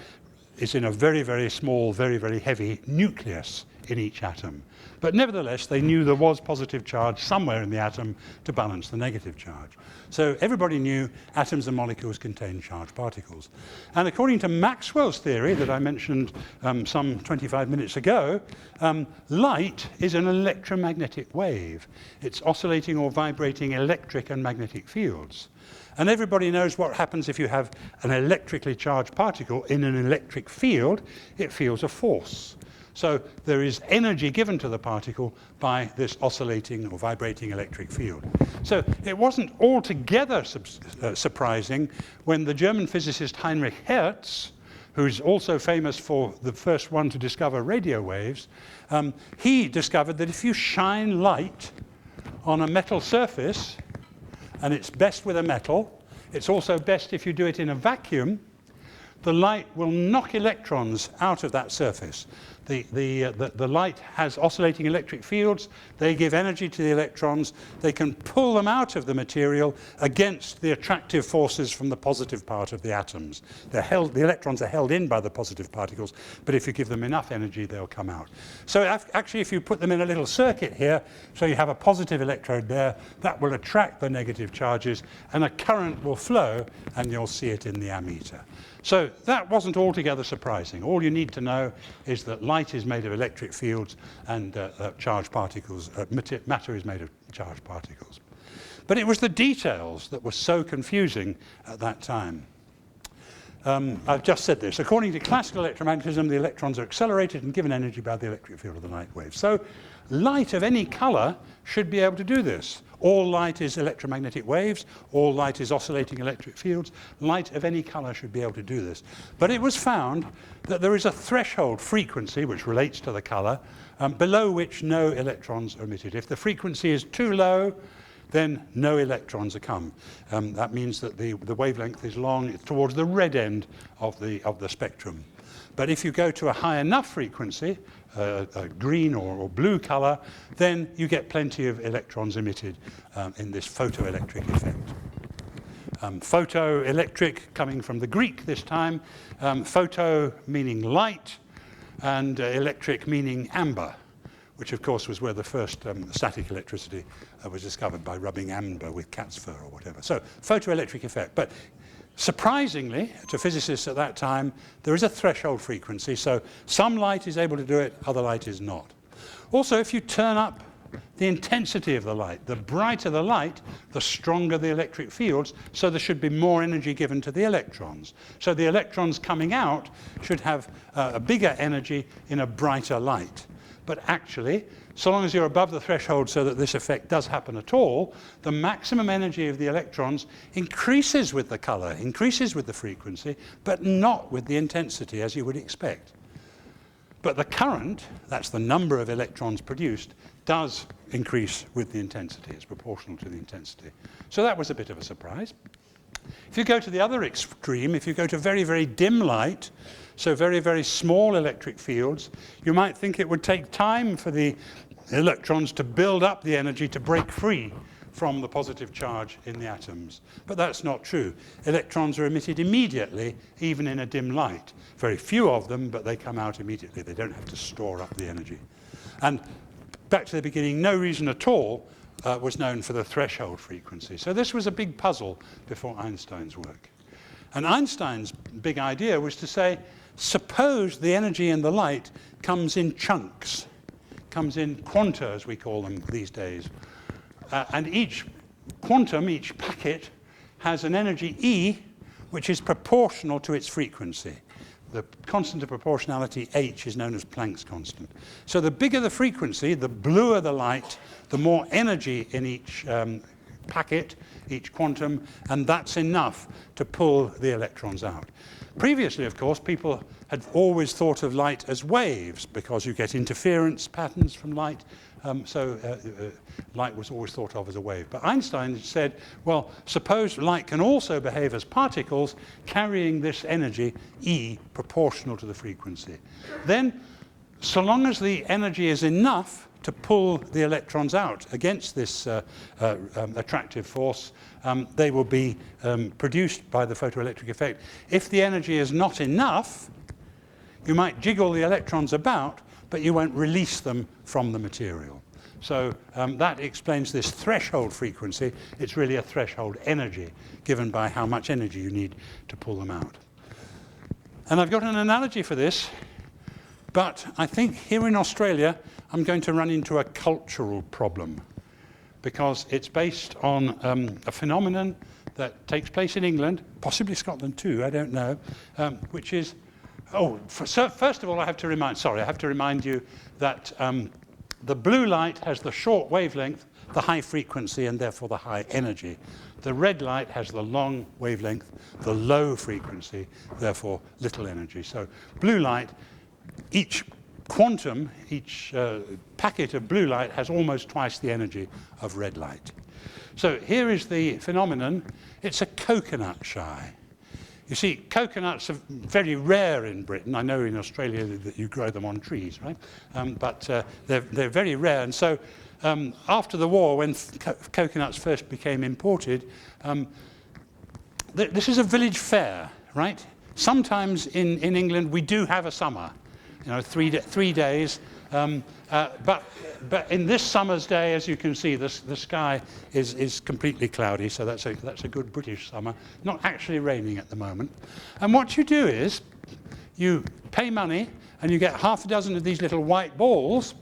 S1: is in a very, very small, very, very heavy nucleus in each atom. But nevertheless, they knew there was positive charge somewhere in the atom to balance the negative charge. So everybody knew atoms and molecules contain charged particles. And according to Maxwell's theory that I mentioned some 25 minutes ago, light is an electromagnetic wave. It's oscillating or vibrating electric and magnetic fields. And everybody knows what happens if you have an electrically charged particle in an electric field. It feels a force. So there is energy given to the particle by this oscillating or vibrating electric field. So it wasn't altogether surprising when the German physicist Heinrich Hertz, who's also famous for the first one to discover radio waves, he discovered that if you shine light on a metal surface, and it's best with a metal, it's also best if you do it in a vacuum, the light will knock electrons out of that surface. The light has oscillating electric fields. They give energy to the electrons. They can pull them out of the material against the attractive forces from the positive part of the atoms. The electrons are held in by the positive particles, but if you give them enough energy, they'll come out. So actually, if you put them in a little circuit here, so you have a positive electrode there, that will attract the negative charges, and a current will flow, and you'll see it in the ammeter. So that wasn't altogether surprising. All you need to know is that light is made of electric fields and charged particles, matter is made of charged particles. But it was the details that were so confusing at that time. I've just said this. According to classical electromagnetism, the electrons are accelerated and given energy by the electric field of the light wave. So light of any color should be able to do this. All light is electromagnetic waves. All light is oscillating electric fields. Light of any color should be able to do this. But it was found that there is a threshold frequency, which relates to the color, below which no electrons are emitted. If the frequency is too low, then no electrons are come. That means that the wavelength is long, it's towards the red end of the spectrum. But if you go to a high enough frequency, a green or blue color, then you get plenty of electrons emitted in this photoelectric effect. Photoelectric coming from the Greek this time, photo meaning light, and electric meaning amber, which of course was where the first static electricity was discovered, by rubbing amber with cat's fur or whatever. So photoelectric effect. But surprisingly, to physicists at that time, there is a threshold frequency, so some light is able to do it, other light is not. Also, if you turn up the intensity of the light, the brighter the light, the stronger the electric fields, so there should be more energy given to the electrons. So the electrons coming out should have a bigger energy in a brighter light. But actually, so long as you're above the threshold so that this effect does happen at all, the maximum energy of the electrons increases with the color, increases with the frequency, but not with the intensity, as you would expect. But the current, that's the number of electrons produced, does increase with the intensity. It's proportional to the intensity. So that was a bit of a surprise. If you go to the other extreme, if you go to very, very dim light, so very, very small electric fields, you might think it would take time for the electrons to build up the energy to break free from the positive charge in the atoms. But that's not true. Electrons are emitted immediately, even in a dim light. Very few of them, but they come out immediately. They don't have to store up the energy. And back to the beginning, no reason at all was known for the threshold frequency. So this was a big puzzle before Einstein's work. And Einstein's big idea was to say, suppose the energy in the light comes in chunks, comes in quanta, as we call them these days. And each quantum, each packet, has an energy E, which is proportional to its frequency. The constant of proportionality, h, is known as Planck's constant. So the bigger the frequency, the bluer the light, the more energy in each packet, each quantum, and that's enough to pull the electrons out. Previously, of course, people had always thought of light as waves because you get interference patterns from light. Light was always thought of as a wave. But Einstein said, well, suppose light can also behave as particles carrying this energy, E, proportional to the frequency. Then, so long as the energy is enough to pull the electrons out against this attractive force, they will be produced by the photoelectric effect. If the energy is not enough, you might jiggle the electrons about, but you won't release them from the material. So that explains this threshold frequency. It's really a threshold energy given by how much energy you need to pull them out. And I've got an analogy for this, but I think here in Australia, I'm going to run into a cultural problem because it's based on a phenomenon that takes place in England, possibly Scotland too, I don't know, which is, so first of all, I have to remind you that the blue light has the short wavelength, the high frequency, and therefore the high energy. The red light has the long wavelength, the low frequency, therefore little energy. So blue light, each quantum, each packet of blue light has almost twice the energy of red light. So here is the phenomenon. It's a coconut shy. You see, coconuts are very rare in Britain. I know in Australia that you grow them on trees, right? But they're very rare. And so after the war, when coconuts first became imported, this is a village fair, right? Sometimes in England we do have a summer, 3 days. But in this summer's day, as you can see, the sky is completely cloudy, so that's a good British summer. Not actually raining at the moment. And what you do is you pay money and you get half a dozen of these little white balls,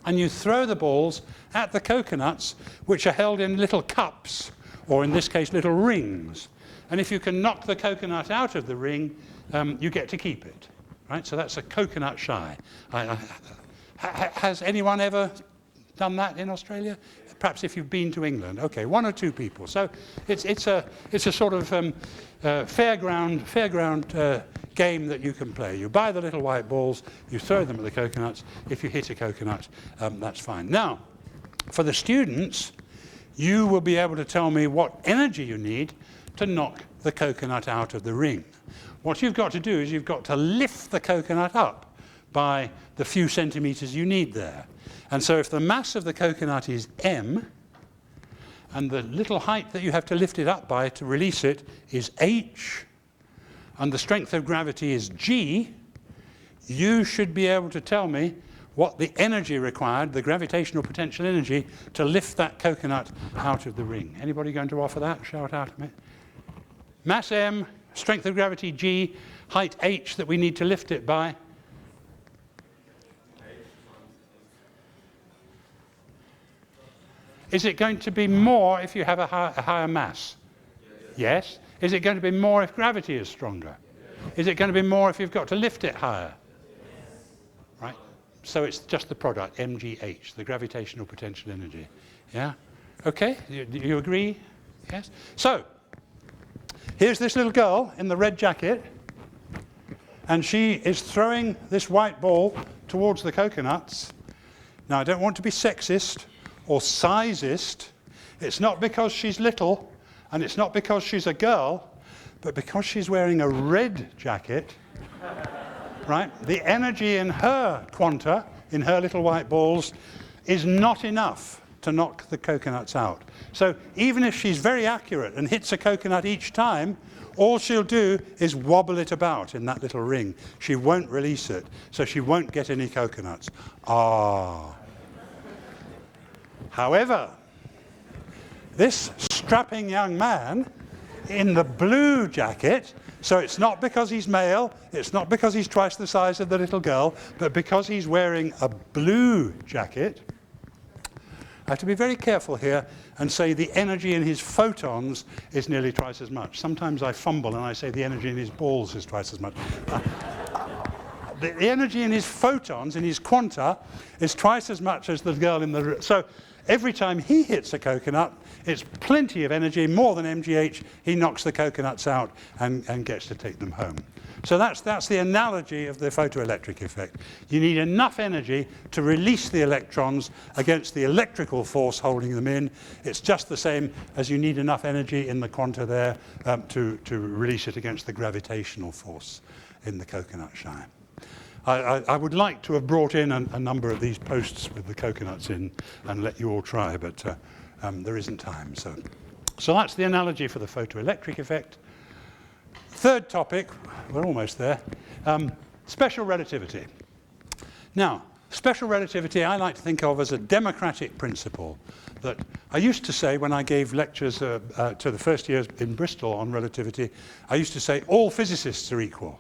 S1: and you throw the balls at the coconuts, which are held in little cups, or in this case, little rings. And if you can knock the coconut out of the ring, you get to keep it. Right? So that's a coconut shy. Has anyone ever done that in Australia? Perhaps if you've been to England. Okay, 1 or 2 people. So it's a sort of fairground game that you can play. You buy the little white balls, you throw them at the coconuts. If you hit a coconut, that's fine. Now, for the students, you will be able to tell me what energy you need to knock the coconut out of the ring. What you've got to do is you've got to lift the coconut up by the few centimeters you need there. And so if the mass of the coconut is m, and the little height that you have to lift it up by to release it is h, and the strength of gravity is g, you should be able to tell me what the energy required, the gravitational potential energy, to lift that coconut out of the ring. Anybody going to offer that? Shout out at me. Mass m, strength of gravity g, height h that we need to lift it by. Is it going to be more if you have a higher mass? Yes. Is it going to be more if gravity is stronger? Is it going to be more if you've got to lift it higher? Right? So it's just the product, mgh, the gravitational potential energy. Yeah? Okay? Do you agree? Yes? So, here's this little girl in the red jacket, and she is throwing this white ball towards the coconuts. Now, I don't want to be sexist or sizeist. It's not because she's little, and it's not because she's a girl, but because she's wearing a red jacket, right? The energy in her quanta, in her little white balls, is not enough to knock the coconuts out. So even if she's very accurate and hits a coconut each time, all she'll do is wobble it about in that little ring. She won't release it, so she won't get any coconuts. However, this strapping young man in the blue jacket So it's not because he's male, it's not because he's twice the size of the little girl, but because he's wearing a blue jacket. I have to be very careful here and say the energy in his photons is nearly twice as much. Sometimes I fumble and I say the energy in his balls is twice as much. The energy in his photons, in his quanta, is twice as much as the girl in the... So every time he hits a coconut, it's plenty of energy, more than MGH. He knocks the coconuts out and gets to take them home. So that's the analogy of the photoelectric effect. You need enough energy to release the electrons against the electrical force holding them in. It's just the same as you need enough energy in the quanta there to release it against the gravitational force in the coconut shine. I would like to have brought in a number of these posts with the coconuts in and let you all try, but there isn't time. So that's the analogy for the photoelectric effect. Third topic, we're almost there, special relativity. Now, special relativity I like to think of as a democratic principle that I used to say when I gave lectures to the first years in Bristol on relativity, I used to say all physicists are equal.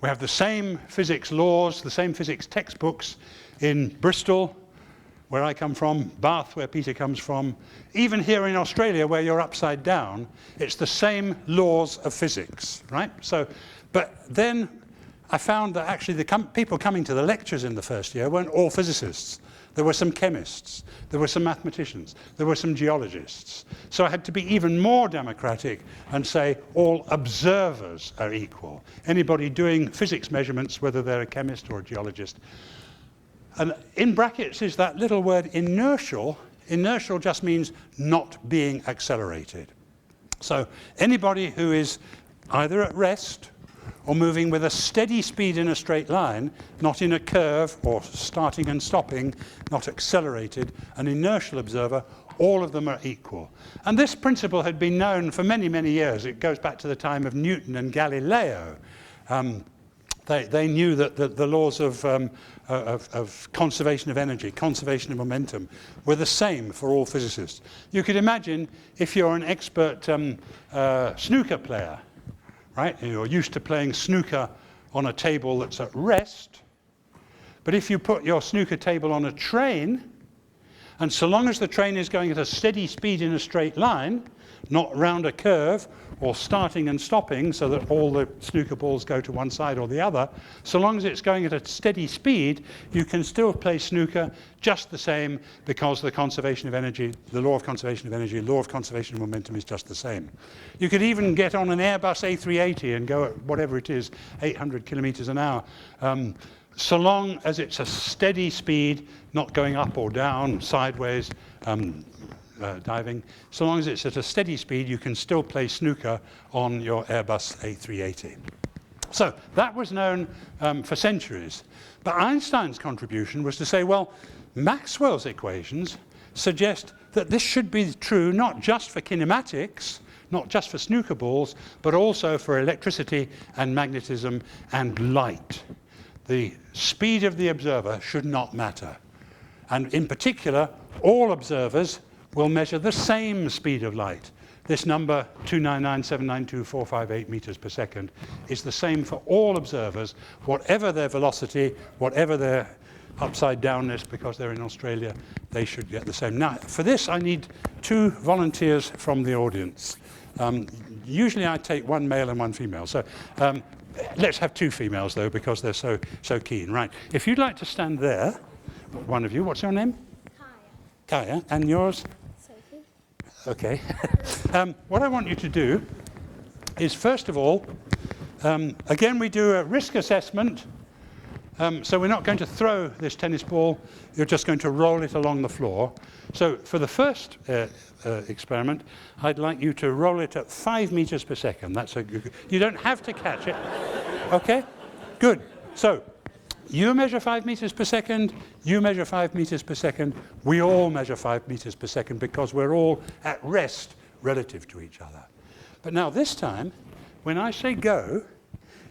S1: We have the same physics laws, the same physics textbooks in Bristol, where I come from, Bath, where Peter comes from. Even here in Australia, where you're upside down, it's the same laws of physics, right? So, but then I found that actually the people coming to the lectures in the first year weren't all physicists. There were some chemists, there were some mathematicians, there were some geologists. So I had to be even more democratic and say all observers are equal. Anybody doing physics measurements, whether they're a chemist or a geologist. And in brackets is that little word inertial. Inertial just means not being accelerated. So anybody who is either at rest or moving with a steady speed in a straight line, not in a curve or starting and stopping, not accelerated, an inertial observer, all of them are equal. And this principle had been known for many, many years. It goes back to the time of Newton and Galileo. They knew that the laws of conservation of energy, conservation of momentum, were the same for all physicists. You could imagine if you're an expert snooker player, right? You're used to playing snooker on a table that's at rest, but if you put your snooker table on a train, and so long as the train is going at a steady speed in a straight line, not round a curve or starting and stopping so that all the snooker balls go to one side or the other, so long as it's going at a steady speed, you can still play snooker just the same because the conservation of energy, the law of conservation of energy, law of conservation of momentum is just the same. You could even get on an Airbus A380 and go at whatever it is, 800 kilometers an hour, so long as it's a steady speed, not going up or down, sideways, diving. So long as it's at a steady speed, you can still play snooker on your Airbus A380. So that was known for centuries. But Einstein's contribution was to say, well, Maxwell's equations suggest that this should be true not just for kinematics, not just for snooker balls, but also for electricity and magnetism and light. The speed of the observer should not matter. And in particular, all observers will measure the same speed of light. This number, 299,792,458 meters per second, is the same for all observers, whatever their velocity, whatever their upside downness, because they're in Australia, they should get the same. Now, for this, I need 2 volunteers from the audience. Usually I take 1 male and 1 female. So let's have 2 females, though, because they're so keen. Right. If you'd like to stand there, one of you, what's your name? Kaya. Kaya. And yours? Okay. What I want you to do is, first of all, again, we do a risk assessment. So we're not going to throw this tennis ball. You're just going to roll it along the floor. So for the first experiment, I'd like you to roll it at 5 meters per second. That's you don't have to catch it. Okay? Good. So you measure 5 meters per second, you measure 5 meters per second, we all measure 5 meters per second because we're all at rest relative to each other. But now this time, when I say go,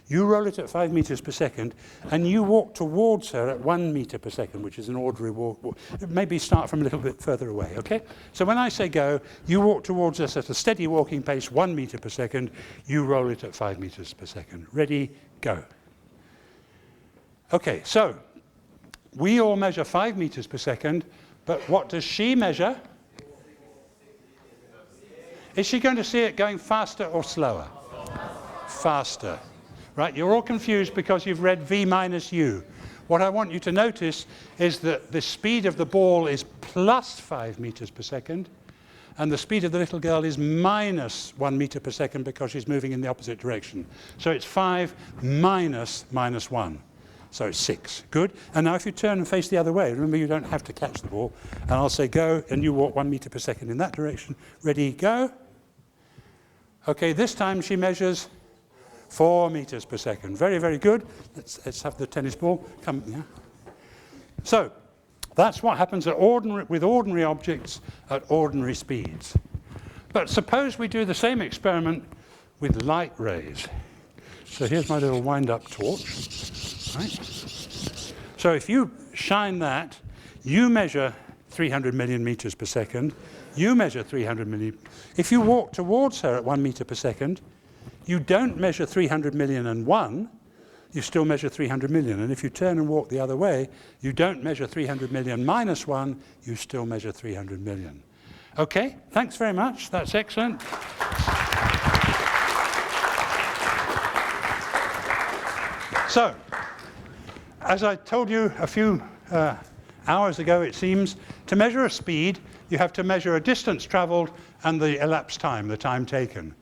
S1: you roll it at 5 meters per second, and you walk towards her at 1 meter per second, which is an ordinary walk. Maybe start from a little bit further away, okay? So when I say go, you walk towards us at a steady walking pace, 1 meter per second. You roll it at 5 meters per second. Ready, go. Okay, so we all measure 5 meters per second, but what does she measure? Is she going to see it going faster or slower? Faster. Right, you're all confused because you've read v minus u. What I want you to notice is that the speed of the ball is plus 5 meters per second, and the speed of the little girl is minus 1 meter per second because she's moving in the opposite direction. So it's 5 minus minus 1. So it's 6. Good. And now if you turn and face the other way, remember you don't have to catch the ball. And I'll say go, and you walk 1 meter per second in that direction. Ready, go. Okay, this time she measures 4 meters per second. Very, very good. Let's have the tennis ball. Come, yeah. So that's what happens with ordinary objects at ordinary speeds. But suppose we do the same experiment with light rays. So here's my little wind-up torch. Right? So if you shine that, you measure 300 million meters per second. You measure 300 million. If you walk towards her at 1 meter per second, you don't measure 300 million and 1, you still measure 300 million. And if you turn and walk the other way, you don't measure 300 million minus 1, you still measure 300 million. Okay, thanks very much. That's excellent. So, as I told you a few hours ago, it seems, to measure a speed, you have to measure a distance traveled and the elapsed time, the time taken.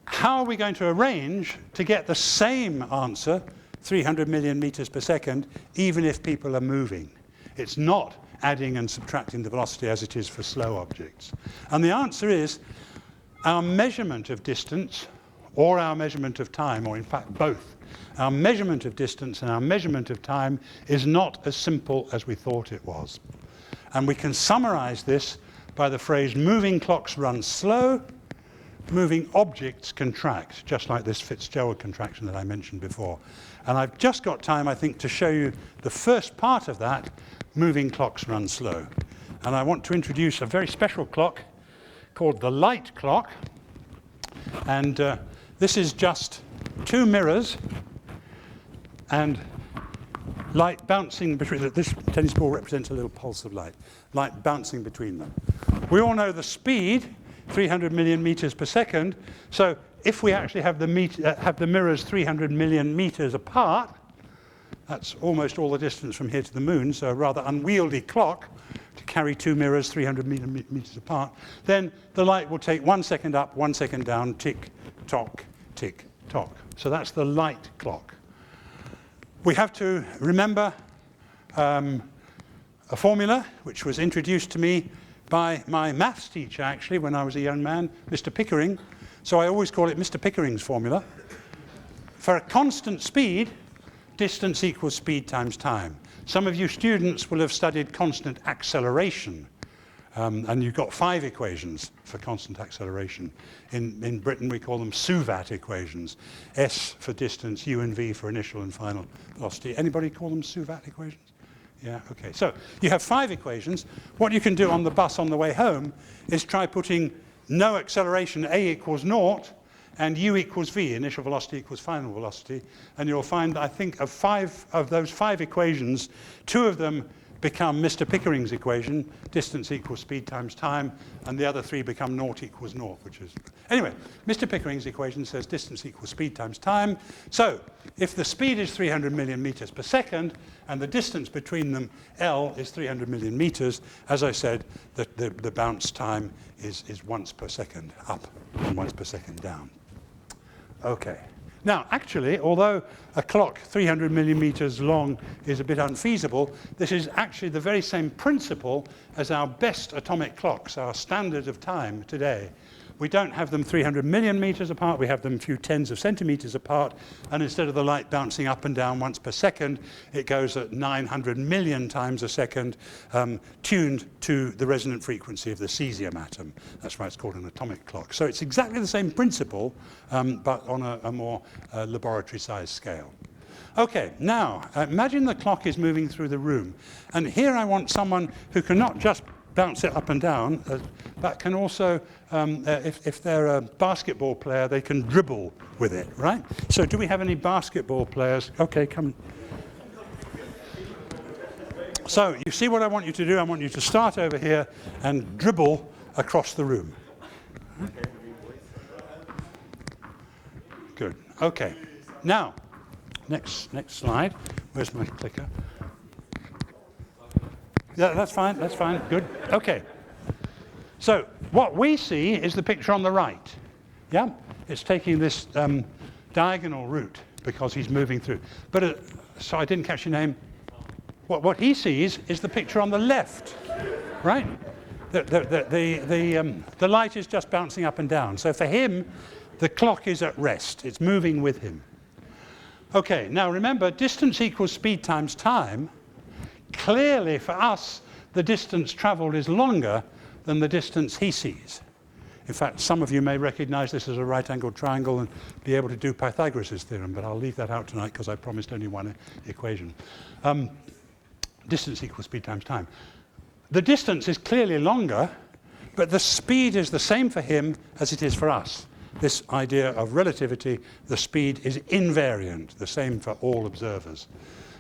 S1: How are we going to arrange to get the same answer, 300 million meters per second, even if people are moving? It's not adding and subtracting the velocity as it is for slow objects. And the answer is our measurement of distance or our measurement of time, or in fact both. Our measurement of distance and our measurement of time is not as simple as we thought it was. And we can summarize this by the phrase, moving clocks run slow, moving objects contract, just like this Fitzgerald contraction that I mentioned before. And I've just got time, I think, to show you the first part of that, moving clocks run slow. And I want to introduce a very special clock called the light clock. And this is just 2 mirrors and light bouncing between. This tennis ball represents a little pulse of light bouncing between them. We all know the speed, 300 million meters per second. So if we actually have the mirrors 300 million meters apart, that's almost all the distance from here to the moon, so a rather unwieldy clock to carry 2 mirrors 300 meters apart, then the light will take 1 second up, 1 second down, tick, tock, tick, tock. So that's the light clock. We have to remember a formula which was introduced to me by my maths teacher, actually, when I was a young man, Mr. Pickering. So I always call it Mr. Pickering's formula. For a constant speed, distance equals speed times time. Some of you students will have studied constant acceleration, and you've got 5 equations for constant acceleration. In Britain, we call them SUVAT equations. S for distance, U and V for initial and final velocity. Anybody call them SUVAT equations? Yeah, okay. So you have 5 equations. What you can do on the bus on the way home is try putting no acceleration, A equals 0, and U equals V, initial velocity equals final velocity. And you'll find, I think, of those 5 equations, 2 of them become Mr. Pickering's equation, distance equals speed times time, and the other 3 become 0 equals 0, which is... Anyway, Mr. Pickering's equation says distance equals speed times time. So if the speed is 300 million meters per second, and the distance between them, L, is 300 million meters, as I said, the bounce time is once per second up and once per second down. Okay. Now, actually, although a clock 300 millimeters long is a bit unfeasible, this is actually the very same principle as our best atomic clocks, our standard of time today. we don't have them 300 million meters apart, we have them a few tens of centimeters apart, and instead of the light bouncing up and down once per second, it goes at 900 million times a second, tuned to the resonant frequency of the cesium atom. That's why it's called an atomic clock. So it's exactly the same principle, but on a more laboratory-sized scale. Okay, now, imagine the clock is moving through the room. And here I want someone who can not just bounce it up and down, but can also, if they're a basketball player, they can dribble with it, right? So do we have any basketball players? Okay, come. So you see what I want you to do? I want you to start over here and dribble across the room. Good, okay. Now, next slide. Where's my clicker? Yeah, that's fine, good. Okay. So what we see is the picture on the right. Yeah? It's taking this diagonal route because he's moving through. But, so I didn't catch your name. What he sees is the picture on the left, right? The light is just bouncing up and down. So for him, the clock is at rest. It's moving with him. Okay, now remember, distance equals speed times time. Clearly, for us, the distance traveled is longer than the distance he sees. In fact, some of you may recognize this as a right-angled triangle and be able to do Pythagoras' theorem, but I'll leave that out tonight because I promised only one equation. Distance equals speed times time. The distance is clearly longer, but the speed is the same for him as it is for us. This idea of relativity, the speed is invariant, the same for all observers.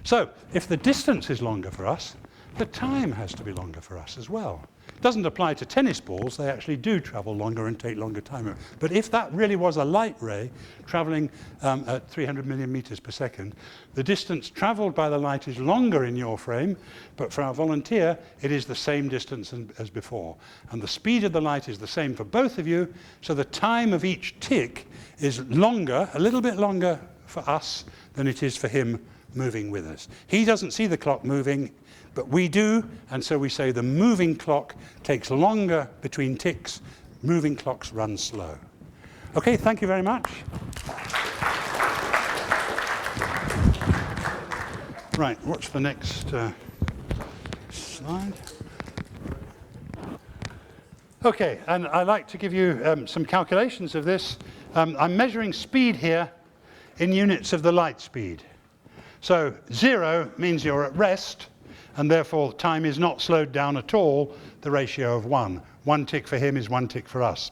S1: So, if the distance is longer for us, the time has to be longer for us as well. It doesn't apply to tennis balls, they actually do travel longer and take longer time. But if that really was a light ray traveling at 300 million meters per second, the distance traveled by the light is longer in your frame, but for our volunteer, it is the same distance as before. And the speed of the light is the same for both of you, so the time of each tick is longer, a little bit longer for us than it is for him moving with us. He doesn't see the clock moving, but we do, and so we say the moving clock takes longer between ticks. Moving clocks run slow. Okay, thank you very much. Right, what's the next slide? Okay, and I'd like to give you some calculations of this. I'm measuring speed here in units of the light speed. So 0 means you're at rest, and therefore time is not slowed down at all, the ratio of 1. 1 tick for him is 1 tick for us.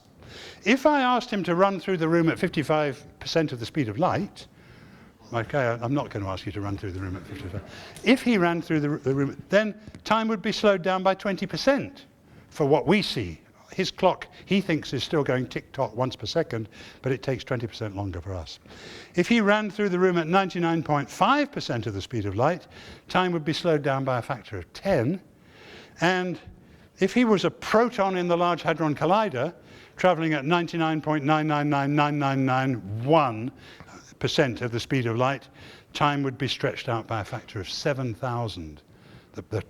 S1: If I asked him to run through the room at 55% of the speed of light, okay, I'm not going to ask you to run through the room at 55. If he ran through the room, then time would be slowed down by 20% for what we see. His clock, he thinks, is still going tick-tock once per second, but it takes 20% longer for us. If he ran through the room at 99.5% of the speed of light, time would be slowed down by a factor of 10. And if he was a proton in the Large Hadron Collider, traveling at 99.9999991% of the speed of light, time would be stretched out by a factor of 7,000.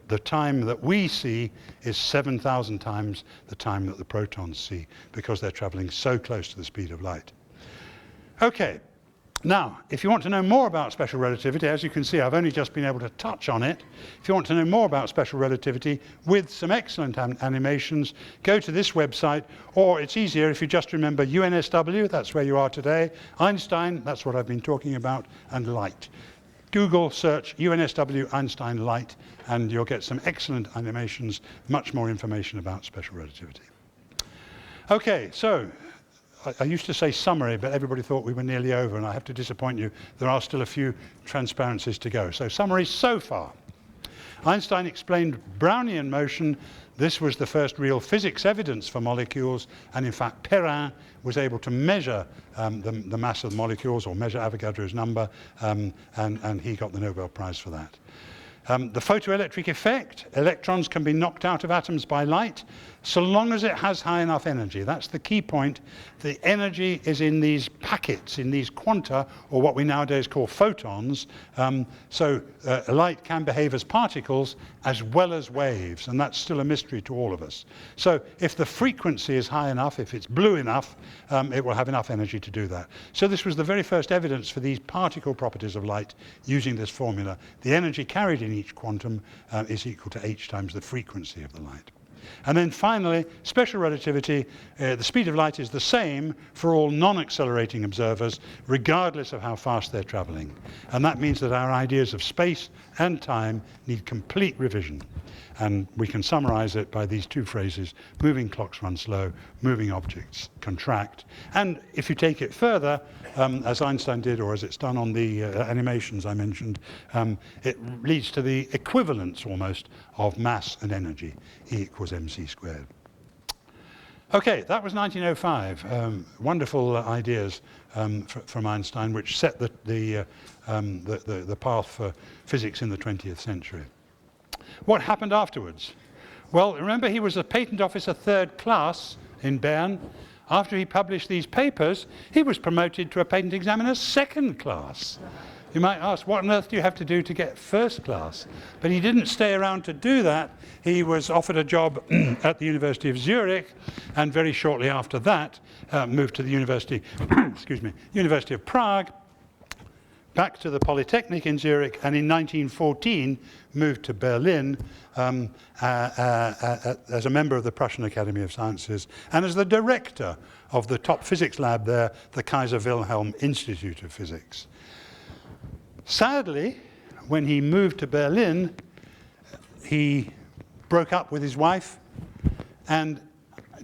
S1: The time that we see is 7,000 times the time that the protons see, because they're traveling so close to the speed of light. Okay, now, if you want to know more about special relativity, as you can see, I've only just been able to touch on it. If you want to know more about special relativity with some excellent animations, go to this website, or it's easier if you just remember UNSW, that's where you are today, Einstein, that's what I've been talking about, and light. Google search UNSW Einstein light, and you'll get some excellent animations, much more information about special relativity. Okay, so I used to say summary, but everybody thought we were nearly over, and I have to disappoint you. There are still a few transparencies to go. So summary so far. Einstein explained Brownian motion. This was the first real physics evidence for molecules, and in fact Perrin was able to measure the mass of the molecules, or measure Avogadro's number, and he got the Nobel Prize for that. The photoelectric effect, electrons can be knocked out of atoms by light, so long as it has high enough energy. That's the key point. The energy is in these packets, in these quanta, or what we nowadays call photons. Light can behave as particles as well as waves, and that's still a mystery to all of us. So if the frequency is high enough, if it's blue enough, it will have enough energy to do that. So this was the very first evidence for these particle properties of light using this formula. The energy carried in each quantum is equal to h times the frequency of the light. And then finally, special relativity, the speed of light is the same for all non-accelerating observers, regardless of how fast they're traveling. And that means that our ideas of space and time need complete revision. And we can summarize it by these two phrases: moving clocks run slow, moving objects contract. And if you take it further, as Einstein did, or as it's done on the animations I mentioned, it leads to the equivalence almost of mass and energy, E equals mc squared. Okay, that was 1905. Wonderful ideas from Einstein, which set the path for physics in the 20th century. What happened afterwards? Well, remember, he was a patent officer third class in Bern. After he published these papers, he was promoted to a patent examiner second class. You might ask, what on earth do you have to do to get first class? But he didn't stay around to do that. He was offered a job at the University of Zurich, and very shortly after that, moved to the University, University of Prague, back to the Polytechnic in Zurich, and in 1914 moved to Berlin as a member of the Prussian Academy of Sciences and as the director of the top physics lab there, the Kaiser Wilhelm Institute of Physics. Sadly, when he moved to Berlin, he broke up with his wife and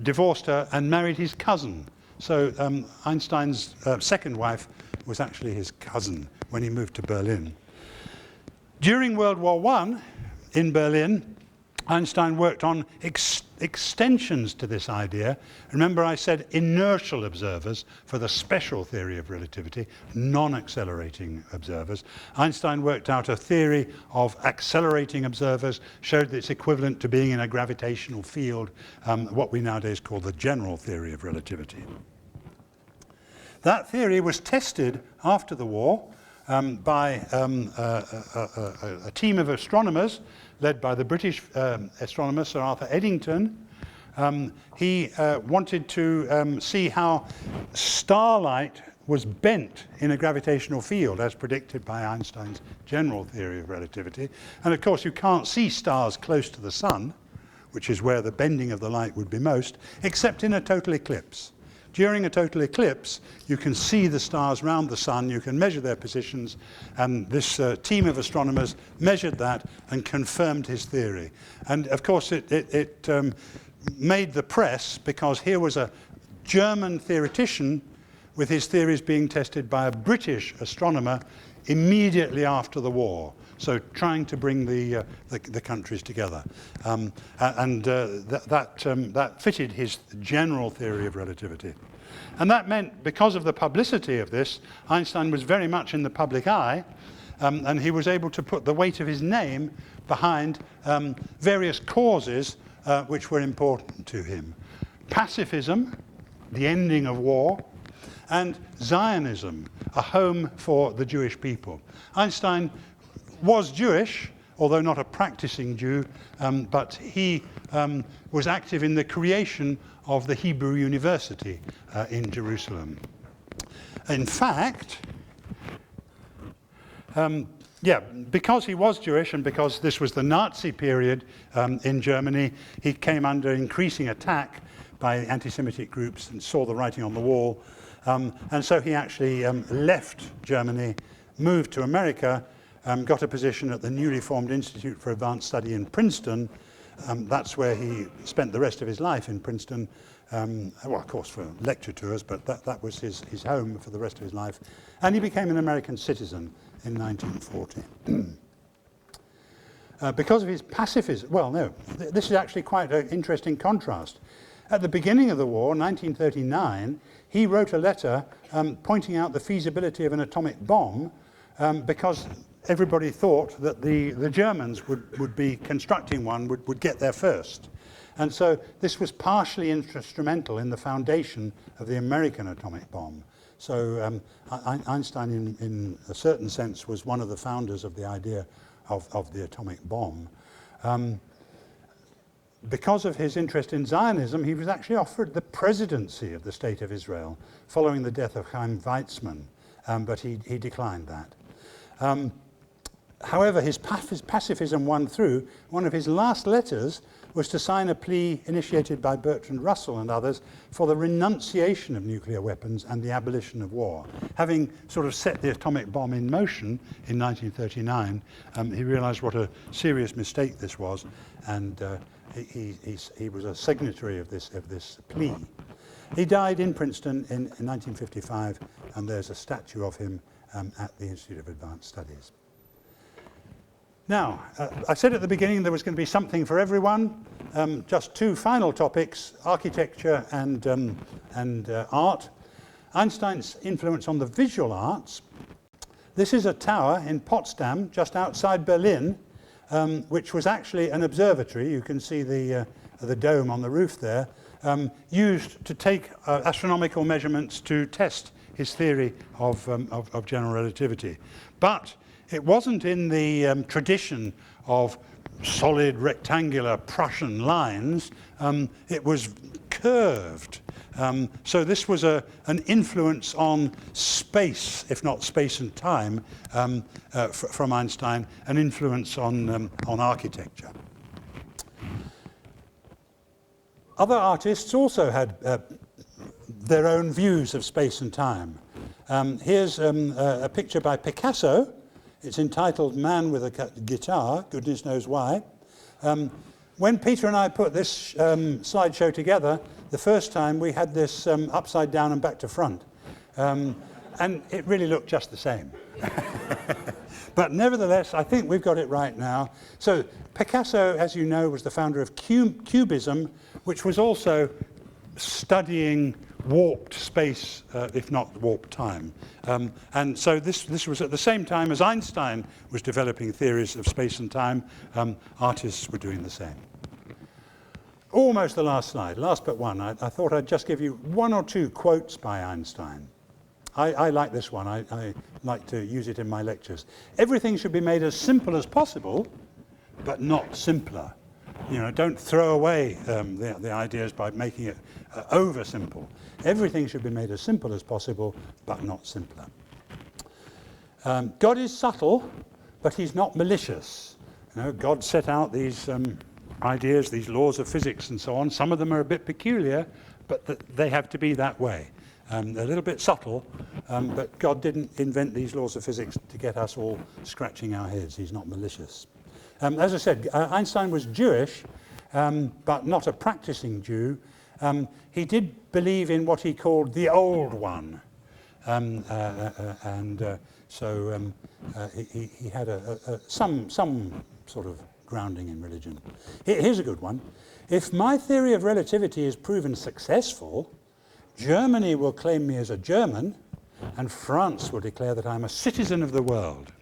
S1: divorced her and married his cousin. So Einstein's second wife was actually his cousin when he moved to Berlin. During World War I in Berlin, Einstein worked on extensions to this idea. Remember, I said inertial observers for the special theory of relativity, non-accelerating observers. Einstein worked out a theory of accelerating observers, showed that it's equivalent to being in a gravitational field, what we nowadays call the general theory of relativity. That theory was tested after the war by a team of astronomers led by the British astronomer Sir Arthur Eddington. He wanted to see how starlight was bent in a gravitational field as predicted by Einstein's general theory of relativity. And of course you can't see stars close to the sun, which is where the bending of the light would be most, except in a total eclipse. During a total eclipse, you can see the stars round the sun, you can measure their positions, and this team of astronomers measured that and confirmed his theory. And of course it made the press, because here was a German theoretician with his theories being tested by a British astronomer immediately after the war. So trying to bring the countries together. That fitted his general theory of relativity. And that meant, because of the publicity of this, Einstein was very much in the public eye, and he was able to put the weight of his name behind various causes which were important to him. Pacifism, the ending of war, and Zionism, a home for the Jewish people. Einstein was Jewish, although not a practicing Jew, but he was active in the creation of the Hebrew University in Jerusalem. In fact, because he was Jewish and because this was the Nazi period in Germany, he came under increasing attack by anti-Semitic groups and saw the writing on the wall. And so he actually left Germany, moved to America, got a position at the newly formed Institute for Advanced Study in Princeton. That's where he spent the rest of his life, in Princeton. Well, of course, for lecture tours, but that was his home for the rest of his life. And he became an American citizen in 1940. Because of his pacifism, well, no, this is actually quite an interesting contrast. At the beginning of the war, 1939, he wrote a letter pointing out the feasibility of an atomic bomb because everybody thought that the Germans would be constructing one, would get there first. And so this was partially instrumental in the foundation of the American atomic bomb. So Einstein, in a certain sense, was one of the founders of the idea of the atomic bomb. Because of his interest in Zionism, he was actually offered the presidency of the State of Israel following the death of Chaim Weizmann, but he declined that. However, his pacifism won through. One of his last letters was to sign a plea initiated by Bertrand Russell and others for the renunciation of nuclear weapons and the abolition of war. Having sort of set the atomic bomb in motion in 1939, he realized what a serious mistake this was, and he was a signatory of this plea. He died in Princeton in 1955, and there's a statue of him at the Institute of Advanced Studies. Now, I said at the beginning there was going to be something for everyone. Just two final topics, architecture and art. Einstein's influence on the visual arts. This is a tower in Potsdam, just outside Berlin, which was actually an observatory. You can see the dome on the roof there, used to take astronomical measurements to test his theory of general relativity. But it wasn't in the tradition of solid rectangular Prussian lines. It was curved. So this was an influence on space, if not space and time, from Einstein, an influence on architecture. Other artists also had their own views of space and time. Here's a picture by Picasso. It's entitled Man with a Guitar, goodness knows why. When Peter and I put this slideshow together, the first time we had this upside down and back to front. And it really looked just the same. But nevertheless, I think we've got it right now. So Picasso, as you know, was the founder of Cubism, which was also studying warped space, if not warped time. And so this was at the same time as Einstein was developing theories of space and time. Artists were doing the same. Almost the last slide, last but one. I thought I'd just give you one or two quotes by Einstein. I like this one. I like to use it in my lectures. Everything should be made as simple as possible, but not simpler. You know, don't throw away the ideas by making it over simple. Everything should be made as simple as possible, but not simpler. God is subtle, but he's not malicious. You know, God set out these ideas, these laws of physics and so on. Some of them are a bit peculiar, but they have to be that way. They're a little bit subtle, but God didn't invent these laws of physics to get us all scratching our heads. He's not malicious. As I said, Einstein was Jewish, but not a practicing Jew. He did believe in what he called the Old One. So he had some sort of grounding in religion. Here's a good one. If my theory of relativity is proven successful, Germany will claim me as a German, and France will declare that I'm a citizen of the world.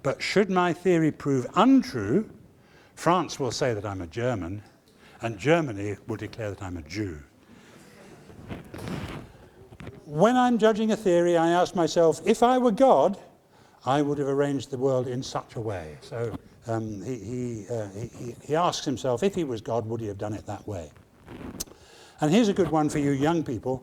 S1: But should my theory prove untrue, France will say that I'm a German, and Germany will declare that I'm a Jew. When I'm judging a theory, I ask myself, if I were God, I would have arranged the world in such a way. So he asks himself, if he was God, would he have done it that way? And here's a good one for you young people.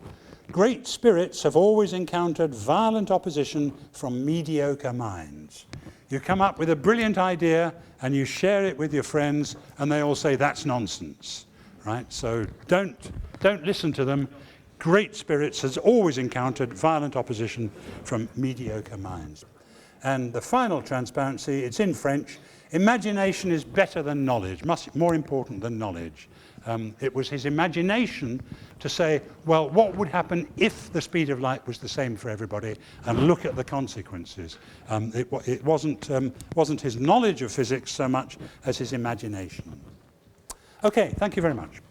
S1: Great spirits have always encountered violent opposition from mediocre minds. You come up with a brilliant idea and you share it with your friends and they all say that's nonsense, right? So don't listen to them. Great spirits has always encountered violent opposition from mediocre minds. And the final transparency, it's in French. Imagination is better than knowledge, much more important than knowledge. It was his imagination to say, well, what would happen if the speed of light was the same for everybody, and look at the consequences. It wasn't his knowledge of physics so much as his imagination. Okay, thank you very much.